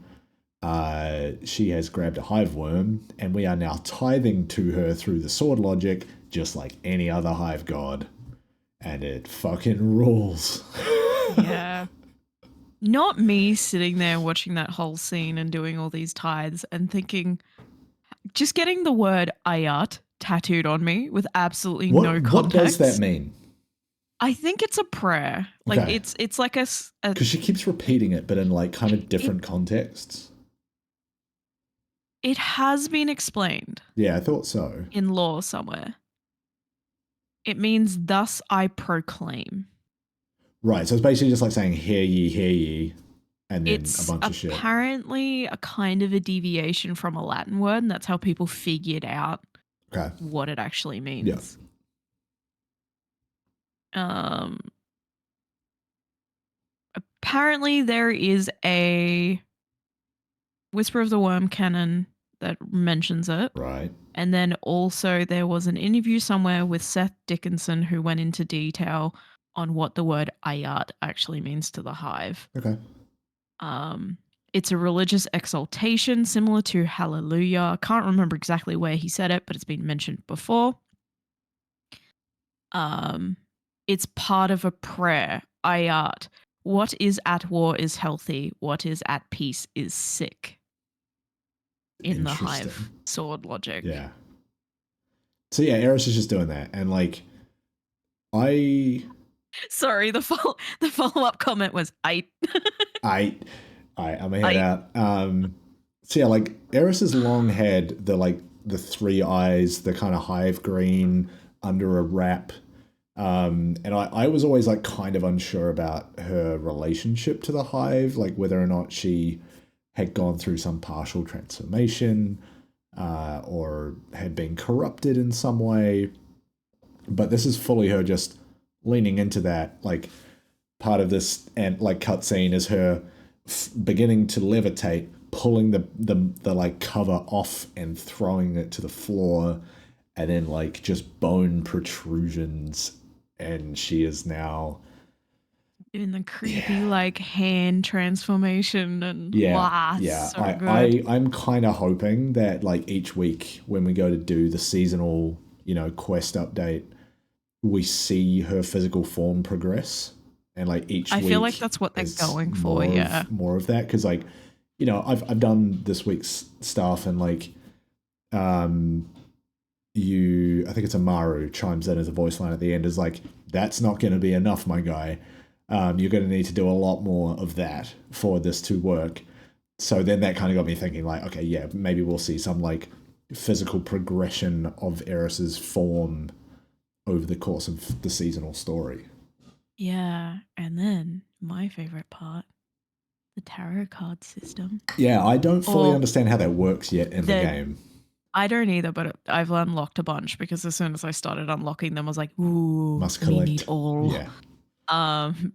She has grabbed a hive worm, and we are now tithing to her through the sword logic, just like any other hive god. And it fucking rules. Yeah. Not me sitting there watching that whole scene and doing all these tithes and thinking, just getting the word Ayat tattooed on me with absolutely no context. What does that mean? I think it's a prayer. Like okay. It's like a because she keeps repeating it, but in like kind of different contexts. It has been explained. Yeah, I thought so. In law somewhere. It means thus I proclaim. Right, so it's basically just like saying hear ye, and then a bunch of shit. It's apparently a kind of a deviation from a Latin word, and that's how people figured out what it actually means. Yeah. Apparently there is a Whisper of the Worm canon that mentions it. Right. And then also there was an interview somewhere with Seth Dickinson who went into detail on what the word ayat actually means to the hive. Okay. It's a religious exaltation similar to hallelujah. I can't remember exactly where he said it, but it's been mentioned before. It's part of a prayer. Ayat. What is at war is healthy. What is at peace is sick. In the hive sword logic. Yeah. So yeah, Eris is just doing that, and like, Sorry, the follow-up comment was I'm a head out. So yeah, like Eris's long head, the three eyes, the kind of hive green under a wrap. And I was always like kind of unsure about her relationship to the hive, like whether or not she had gone through some partial transformation, or had been corrupted in some way. But this is fully her just leaning into that. Like, part of this and like cutscene is her beginning to levitate, pulling the like cover off and throwing it to the floor, and then like just bone protrusions, and she is now in the creepy like hand transformation and so I'm kind of hoping that like each week when we go to do the seasonal quest update, we see her physical form progress, and like each week I feel like that's what they're going for. More of that, because like I've done this week's stuff, and like I think it's Amaru chimes in as a voice line at the end, is like, that's not going to be enough, my guy. You're going to need to do a lot more of that for this to work. So then that kind of got me thinking, like, okay, yeah, maybe we'll see some like physical progression of Eris's form over the course of the seasonal story. Yeah, and then my favorite part, the tarot card system. Yeah, I don't fully Or understand how that works yet in the the game. I don't either, but I've unlocked a bunch because as soon as I started unlocking them, I was like, ooh, Must we need collect. all. Yeah.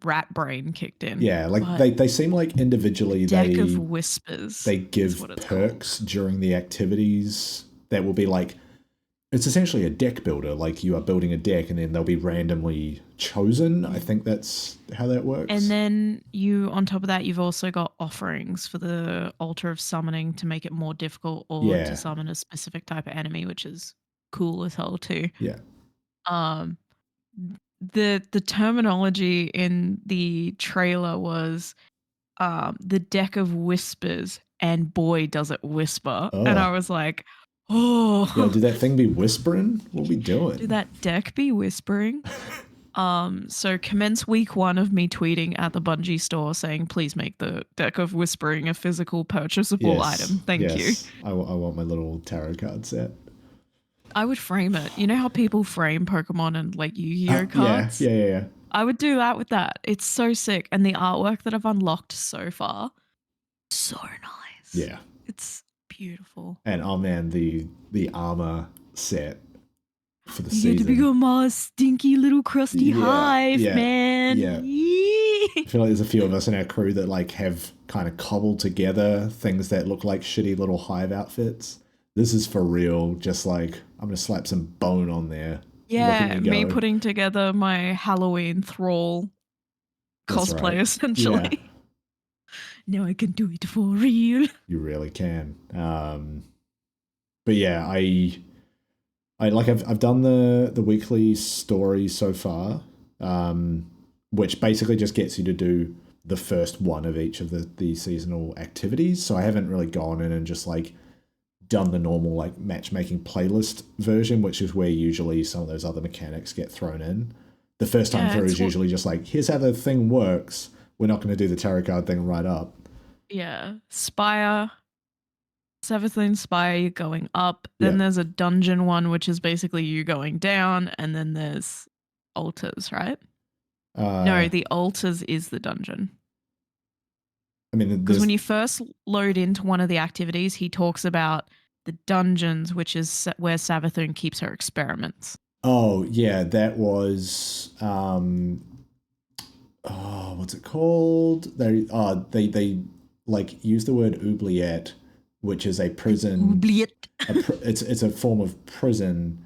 Rat brain kicked in. Yeah, like But they seem like individually Deck of Whispers they is give what it's perks called. during the activities that will be like, it's essentially a deck builder. Like you are building a deck and then they'll be randomly chosen. I think that's how that works. And then on top of that, you've also got offerings for the altar of summoning to make it more difficult or to summon a specific type of enemy, which is cool as hell too. Yeah. Um, the terminology in the trailer was the Deck of Whispers, and boy does it whisper. And I Oh. was like, oh, Yo, did that thing be whispering? What we doing? did that deck be whispering? So commence week 1 of me tweeting at the Bungie store saying, please make the Deck of Whispering a physical purchasable item. Thank you. I want my little tarot card set. I would frame it. You know how people frame Pokemon and like Yu-Gi-Oh cards? Yeah. I would do that with that. It's so sick. And the artwork that I've unlocked so far, so nice. Yeah. It's beautiful. And oh man, the armor set for the you season. get to become a stinky little crusty hive, man. Yeah. I feel like there's a few of us in our crew that like have kind of cobbled together things that look like shitty little hive outfits. This is for real. Just like I'm gonna slap some bone on there. Yeah, me putting together my Halloween thrall cosplay, right. Essentially. Yeah. Now I can do it for real. You really can. But yeah, I like I've done the weekly story so far, which basically just gets you to do the first one of each of the seasonal activities. So I haven't really gone in and just like done the normal like matchmaking playlist version, which is where usually some of those other mechanics get thrown in. The first time through is usually just like, here's how the thing works. We're not going to do the tarot card thing right up. Yeah. Spire. Savathun Spire, you're going up. Then there's a dungeon one, which is basically you going down. And then there's altars, right? No, the altars is the dungeon. I mean, because when you first load into one of the activities, he talks about the dungeons, which is where Savathun keeps her experiments. Oh yeah, that was what's it called? They like use the word oubliette, which is a prison. Oubliette. It's a form of prison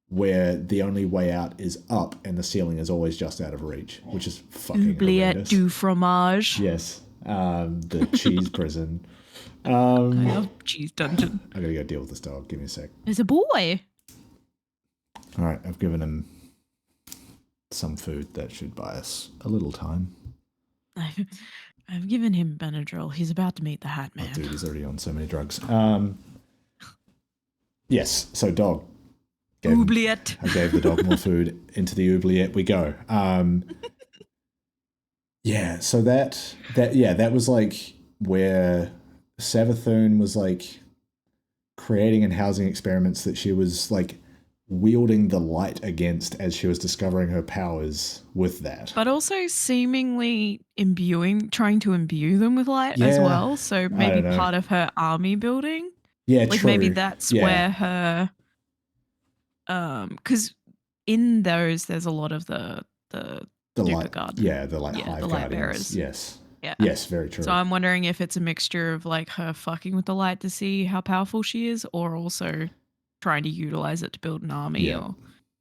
where the only way out is up and the ceiling is always just out of reach, which is fucking oubliette horrendous. du fromage. Yes. The cheese prison. I love cheese dungeon. I gotta go deal with this dog. Give me a sec. There's a boy. All right, I've given him some food that should buy us a little time. I've given him Benadryl. He's about to meet the Hat Man. Oh, dude, he's already on so many drugs. Yes, so dog. Oubliette. I gave the dog more food. Into the oubliette we go. Yeah, so that was like where Savathun was like creating and housing experiments that she was like wielding the light against as she was discovering her powers with that. But also seemingly trying to imbue them with light as well. So maybe part of her army building. Yeah, like true. Maybe that's where her, because in those there's a lot of the light guard. Yeah, the like hive the light bearers. Yes. Yeah. Yes, very true. So I'm wondering if it's a mixture of like her fucking with the light to see how powerful she is, or also trying to utilize it to build an army, or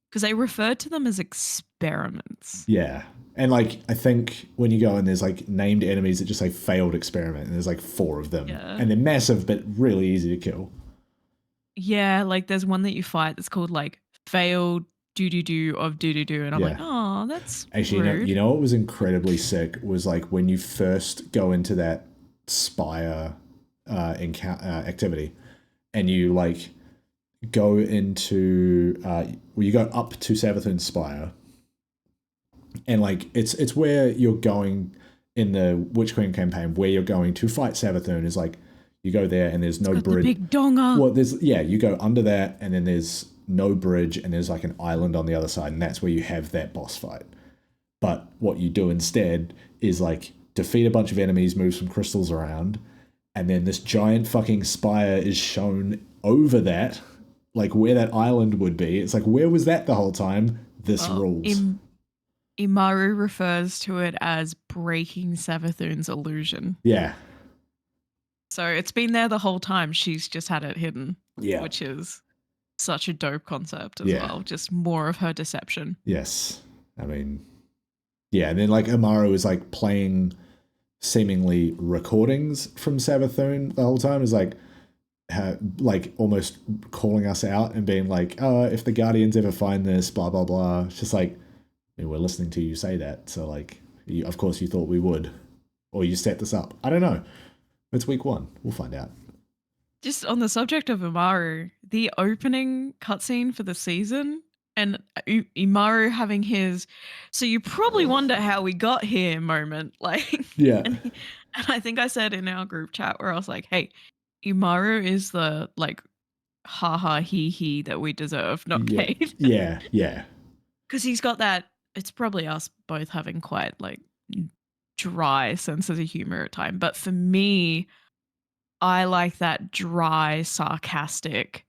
because they refer to them as experiments. Yeah. And like I think when you go in, there's like named enemies that just say failed experiment, and there's like 4 of them. Yeah. And they're massive but really easy to kill. Yeah, like there's one that you fight that's called like failed doo-doo-doo of doo-doo-doo, and I'm like, oh, that's actually rude. You know what was incredibly sick was like when you first go into that spire activity and you like go into you go up to Savathun's spire And like it's where you're going in the Witch Queen campaign, where you're going to fight Savathun is like you go there and there's It's no got the bridge. big donga. Well, there's you go under that and then there's no bridge and there's like an island on the other side and that's where you have that boss fight. But what you do instead is like defeat a bunch of enemies, move some crystals around, and then this giant fucking spire is shown over that, like where that island would be. It's like, where was that the whole time? This rules. Imaru refers to it as breaking Savathun's illusion. Yeah. So it's been there the whole time. She's just had it hidden. Yeah. Which is such a dope concept as well. Just more of her deception. Yes. I mean, yeah. And then like Amaru is like playing seemingly recordings from Savathun the whole time. Is like almost calling us out and being like, oh, if the Guardians ever find this, blah, blah, blah. It's just like, I mean, we're listening to you say that. So like, of course you thought we would. Or you set this up. I don't know. It's week 1. We'll find out. Just on the subject of Imaru, the opening cutscene for the season and Imaru having his, so you probably wonder how we got here moment. Like, yeah. And I think I said in our group chat where I was like, hey, Imaru is the like, haha, he that we deserve, not Cade. Yeah. Because he's got that, it's probably us both having quite like dry senses of humor at time. But for me, I like that dry, sarcastic,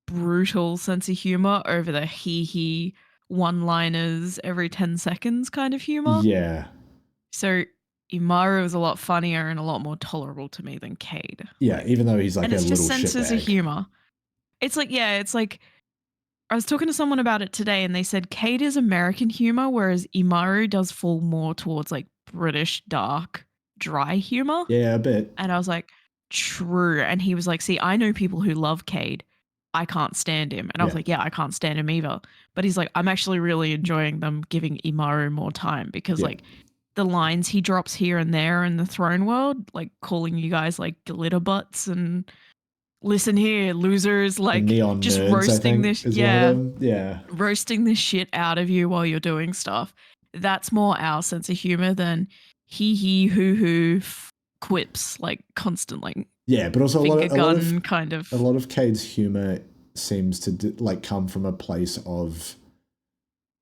brutal sense of humor over the he one-liners every 10 seconds kind of humor. Yeah. So Imaru is a lot funnier and a lot more tolerable to me than Cade. Yeah, like, even though he's like a little shitbag. And it's just senses of humor. It's like, it's like, I was talking to someone about it today and they said Cade is American humor, whereas Imaru does fall more towards like British dark, dry humor. Yeah, a bit. And I was like, true. And he was like, see, I know people who love Cade. I can't stand him. And I was like, yeah, I can't stand him either. But he's like, I'm actually really enjoying them giving Imaru more time because like the lines he drops here and there in the throne world, like calling you guys like glitter butts and listen here, losers, like neon just nerds, roasting this, roasting the shit out of you while you're doing stuff. That's more our sense of humor than hee hoo quips like constantly. Yeah, but also a lot of a lot of Cade's humor seems to like come from a place of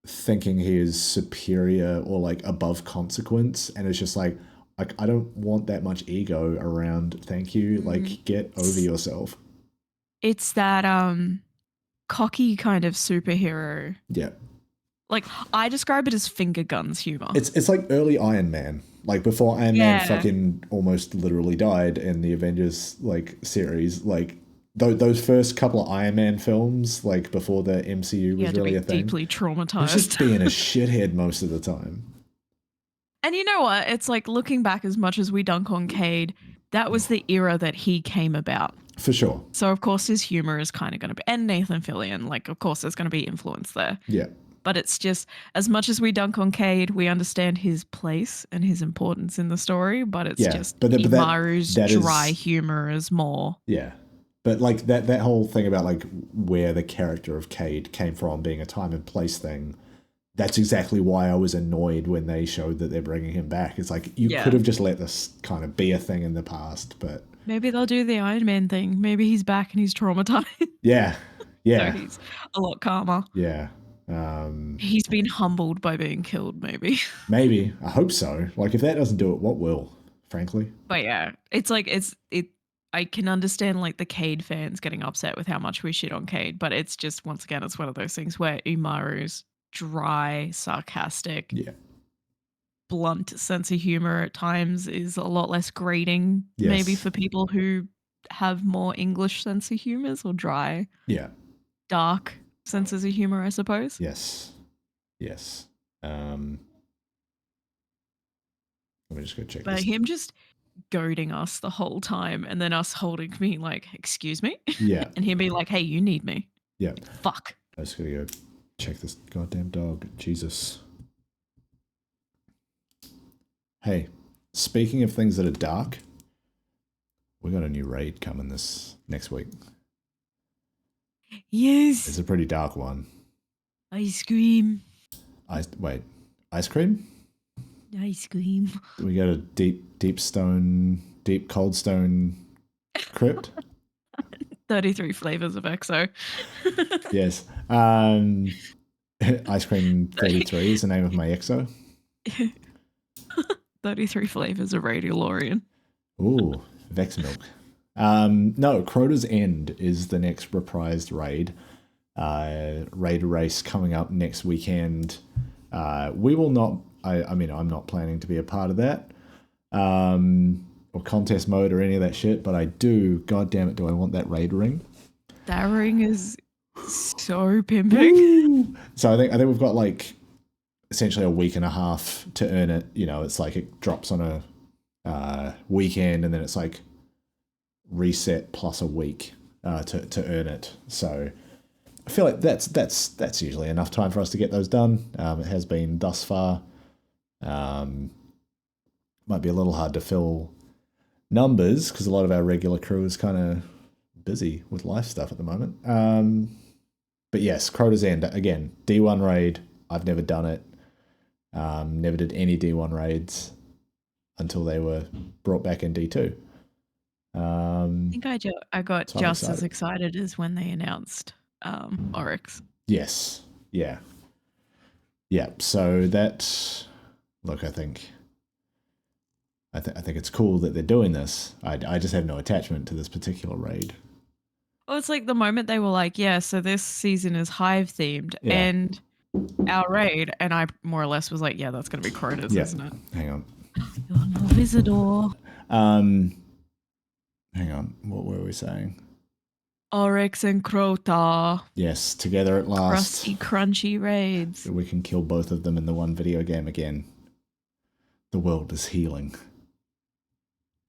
thinking he is superior or like above consequence, and it's just like I don't want that much ego around. Thank you. Like, get over yourself. It's that cocky kind of superhero. Yeah. Like, I describe it as finger guns humor. It's like early Iron Man. Like before Iron Man fucking almost literally died in the Avengers like series. Like those first couple of Iron Man films, like before the MCU was really a thing. Deeply traumatized. He was just being a shithead most of the time. And you know what? It's like looking back, as much as we dunk on Cade, that was the era that he came about. For sure. So of course his humor is kind of going to be, and Nathan Fillion, like of course there's going to be influence there. Yeah. But it's just, as much as we dunk on Cade, we understand his place and his importance in the story, but it's just Imaru's dry humor is more. Yeah. But like that whole thing about like where the character of Cade came from being a time and place thing, that's exactly why I was annoyed when they showed that they're bringing him back. It's like, you could have just let this kind of be a thing in the past, but... Maybe they'll do the Iron Man thing. Maybe he's back and he's traumatized. Yeah. So he's a lot calmer. Yeah. He's been humbled by being killed, maybe. Maybe. I hope so. Like, if that doesn't do it, what will, frankly? But yeah, it's like, I can understand like the Cade fans getting upset with how much we shit on Cade, but it's just, once again, it's one of those things where Umaru's dry, sarcastic, blunt sense of humor at times is a lot less grating, maybe for people who have more English sense of humors or dry, dark senses of humor, I suppose. Yes. Let me just go check but this. Him just goading us the whole time and then us holding me like, excuse me? Yeah. And him being like, hey, you need me. Yeah. Fuck. I just gotta go check this goddamn dog. Jesus. Hey, speaking of things that are dark, we got a new raid coming this next week. Yes. It's a pretty dark one. Ice cream. Wait. Ice cream? Ice cream. We got a deep cold stone crypt. 33 flavors of XO. Yes. Ice cream 33 is the name of my EXO. 33 flavors of Radiolorian. Ooh, Vex Milk. No, Crota's End is the next reprised raid. Raid race coming up next weekend. We will not. I mean, I'm not planning to be a part of that, or contest mode or any of that shit. But I do. God damn it, do I want that raid ring? That ring is so pimping. So I think we've got like essentially a week and a half to earn it. You know, it's like it drops on a weekend, and then it's like reset plus a week to earn it. So I feel like that's usually enough time for us to get those done. It has been thus far. Might be a little hard to fill numbers because a lot of our regular crew is kind of busy with life stuff at the moment. But yes, Crota's End, again, D1 raid. I've never done it. Never did any D1 raids until they were brought back in D2. I think I got so just as excited as when they announced Oryx. Yes. Yeah. Yeah. So that, look, I think it's cool that they're doing this. I just have no attachment to this particular raid. Well, it's like the moment they were like, yeah, so this season is Hive themed, and our raid, and I more or less was like, yeah, that's going to be Crota's, isn't it? Hang on. You're no visitor. Hang on. What were we saying? Oryx and Crota. Yes, together at last. Crusty, crunchy raids. We can kill both of them in the one video game again. The world is healing.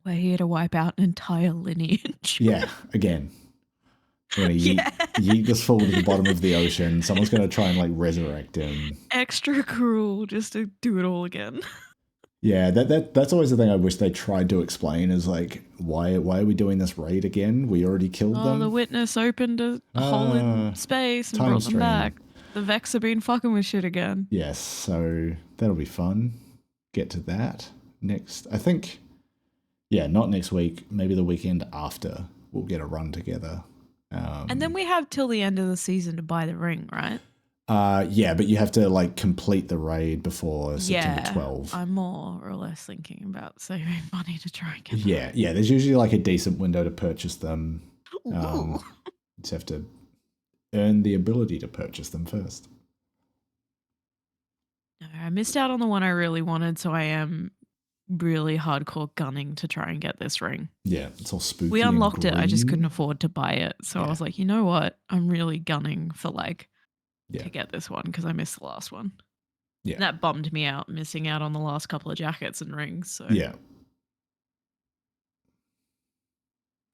We're here to wipe out an entire lineage. Yeah, again. We're going to yeet this fool to the bottom of the ocean. Someone's going to try and like resurrect him. Extra cruel just to do it all again. Yeah, that's always the thing I wish they tried to explain is like, why are we doing this raid again? We already killed them. The witness opened a hole in space and brought them back. The Vex have been fucking with shit again. Yes, so that'll be fun. Get to that next. I think, yeah, not next week. Maybe the weekend after we'll get a run together. And then we have till the end of the season to buy the ring, right? Yeah, but you have to like complete the raid before September 12. I'm more or less thinking about saving money to try and get them. Yeah, there's usually like a decent window to purchase them. You just have to earn the ability to purchase them first. No, I missed out on the one I really wanted, so I am really hardcore gunning to try and get this ring. Yeah, it's all spooky. We unlocked it, I just couldn't afford to buy it. So I was like, you know what? I'm really gunning for like to get this one because I missed the last one. Yeah. And that bummed me out, missing out on the last couple of jackets and rings. So yeah.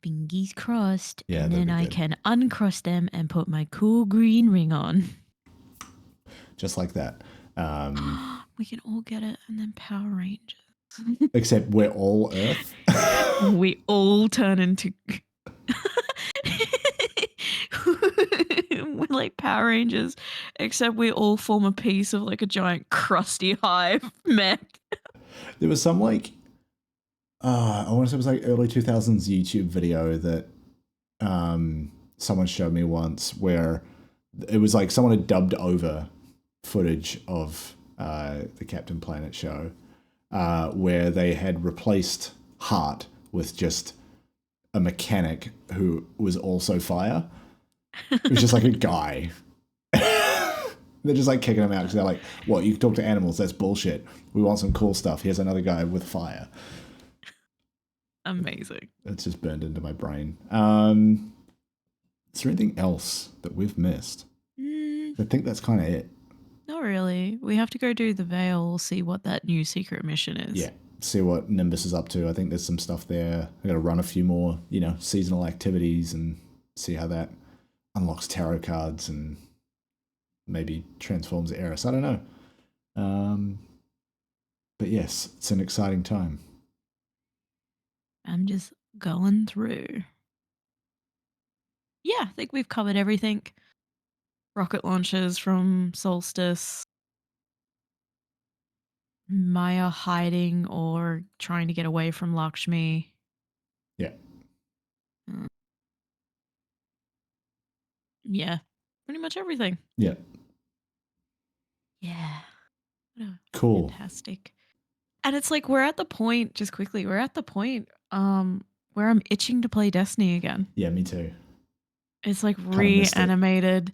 Fingers crossed. Yeah, and then I can uncross them and put my cool green ring on. Just like that. We can all get it and then Power Rangers. Except we're all Earth. We all turn into... We're like Power Rangers, except we all form a piece of like a giant crusty hive mech. There was some like... I want to say it was like early 2000s YouTube video that someone showed me once where it was like someone had dubbed over footage of the Captain Planet show where they had replaced Heart with just a mechanic who was also fire. It was just like a guy. They're just like kicking him out because they're like, what, you can talk to animals, that's bullshit. We want some cool stuff. Here's another guy with fire. Amazing. It's just burned into my brain. Is there anything else that we've missed? I think that's kind of it. Not really. We have to go do the Veil, see what that new secret mission is. Yeah, see what Nimbus is up to. I think there's some stuff there. I got to run a few more, seasonal activities and see how that unlocks tarot cards and maybe transforms Eris. I don't know. But yes, it's an exciting time. I'm just going through. Yeah, I think we've covered everything. Rocket launches from Solstice. Maya hiding or trying to get away from Lakshmi. Yeah. Mm, yeah, pretty much everything. Yeah. Yeah. What a Cool. fantastic. And it's like we're at the point, just quickly, we're at the point where I'm itching to play Destiny again. Yeah, me too. It's like Kind of missed it. reanimated.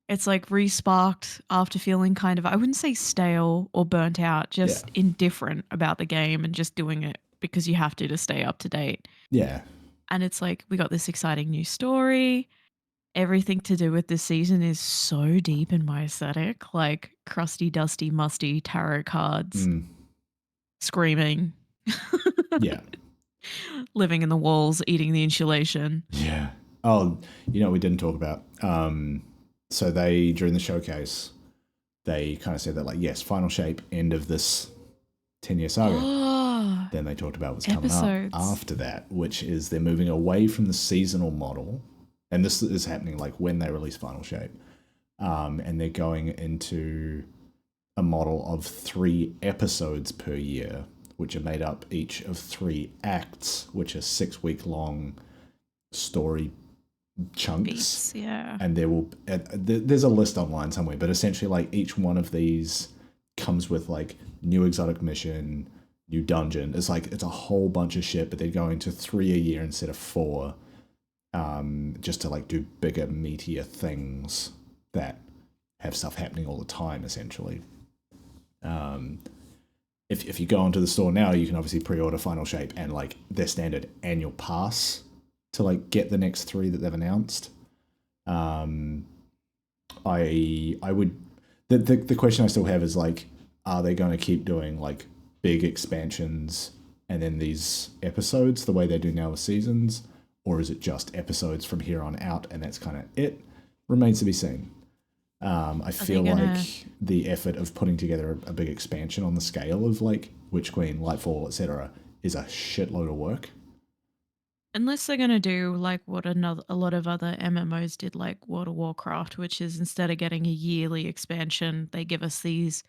It's like re-sparked after feeling kind of, I wouldn't say stale or burnt out, Yeah. just indifferent about the game and just doing it because you have to stay up to date. Yeah. And it's like we got this exciting new story. Everything to do with this season is so deep in my aesthetic, like crusty, dusty, musty tarot cards, Mm. screaming, Yeah. living in the walls, eating the insulation. Yeah. Oh, you know what we didn't talk about? So they, during the showcase, they kind of said that, like, yes, final shape, end of this 10-year saga. Oh, Then they talked about what's coming episodes. up after that, which is they're moving away from the seasonal model. And this is happening like when they release final shape. And they're going into a model of 3 episodes per year, which are made up each of 3 acts, which are 6-week-long story chunks. Beats, yeah. And there's a list online somewhere, but essentially, like, each one of these comes with like new exotic mission, new dungeon. It's a whole bunch of shit, but they're going to 3 a year instead of 4, just to like do bigger, meatier things that have stuff happening all the time, essentially. If you go onto the store now, you can obviously pre-order Final Shape and like their standard annual pass to like get the next 3 that they've announced. I would the question I still have is like, are they going to keep doing like big expansions and then these episodes the way they do now with seasons, or is it just episodes from here on out and that's kind of it? Remains to be seen. I feel like the effort of putting together a big expansion on the scale of like Witch Queen, Lightfall, etc., is a shitload of work. Unless they're going to do like what a lot of other MMOs did, like World of Warcraft, which is instead of getting a yearly expansion, they give us these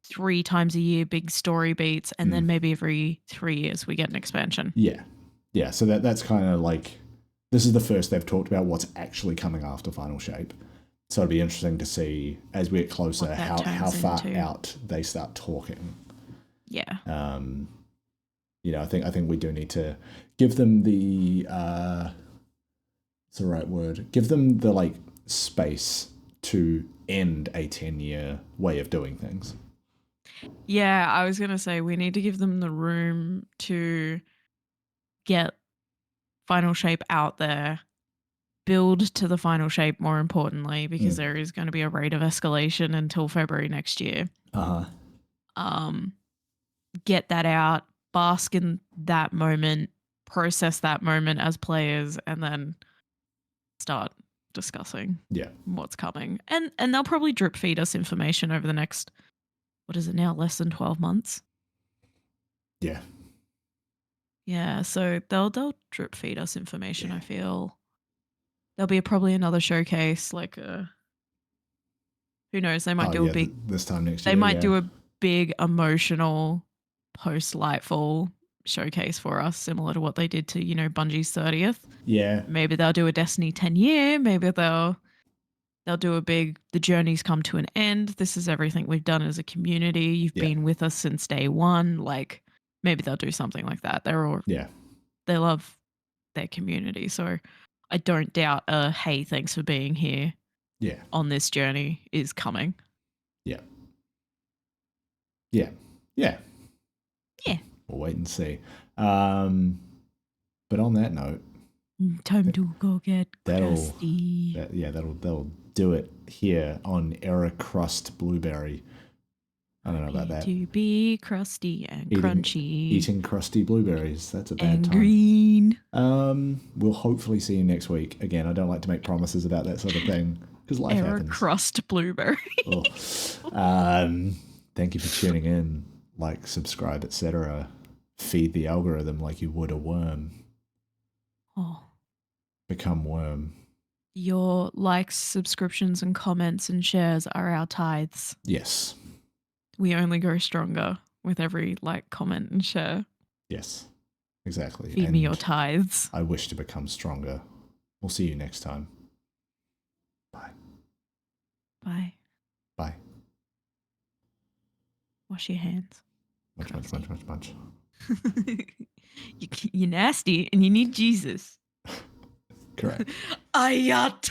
3 times a year big story beats, and then maybe every 3 years we get an expansion. Yeah. So that's kind of like, this is the first they've talked about what's actually coming after Final Shape. So it'll be interesting to see as we get closer how far out they start talking. Yeah. I think we do need to give them the what's the right word? Give them the like space to end a 10-year way of doing things. Yeah, I was going to say we need to give them the room to get Final Shape out there, build to the Final Shape more importantly, because there is going to be a rate of escalation until February next year. Get that out, bask in that moment, process that moment as players, and then start discussing what's coming. And they'll probably drip feed us information over the next, what is it now, less than 12 months? Yeah. Yeah, so they'll drip feed us information, I feel. There'll be probably another showcase, like who knows, they might do a big this time next year. They might do a big emotional post Lightfall showcase for us, similar to what they did to, Bungie's 30th. Yeah. Maybe they'll do a Destiny 10 year, maybe they'll do a big, the journey's come to an end. This is everything we've done as a community. You've been with us since day one. Like, maybe they'll do something like that. They love their community. So I don't doubt hey, thanks for being here. Yeah. On this journey is coming. Yeah. Yeah. Yeah. Yeah. We'll wait and see. But on that note, time to go get crusty. That'll do it here on Era Crust Blueberry. I don't know about that. To be crusty and crunchy. Eating crusty blueberries. That's a bad and time. Green. We'll hopefully see you next week. Again, I don't like to make promises about that sort of thing because life happens. Crust blueberry. Thank you for tuning in. Like, subscribe, etc. Feed the algorithm like you would a worm. Oh. Become worm. Your likes, subscriptions, and comments and shares are our tithes. Yes. we only grow stronger with every like, comment, and share. Yes, exactly. Feed me your tithes. I wish to become stronger. We'll see you next time. Bye. Bye. Bye. Wash your hands. Much. You're nasty and you need Jesus. Correct. Ayat.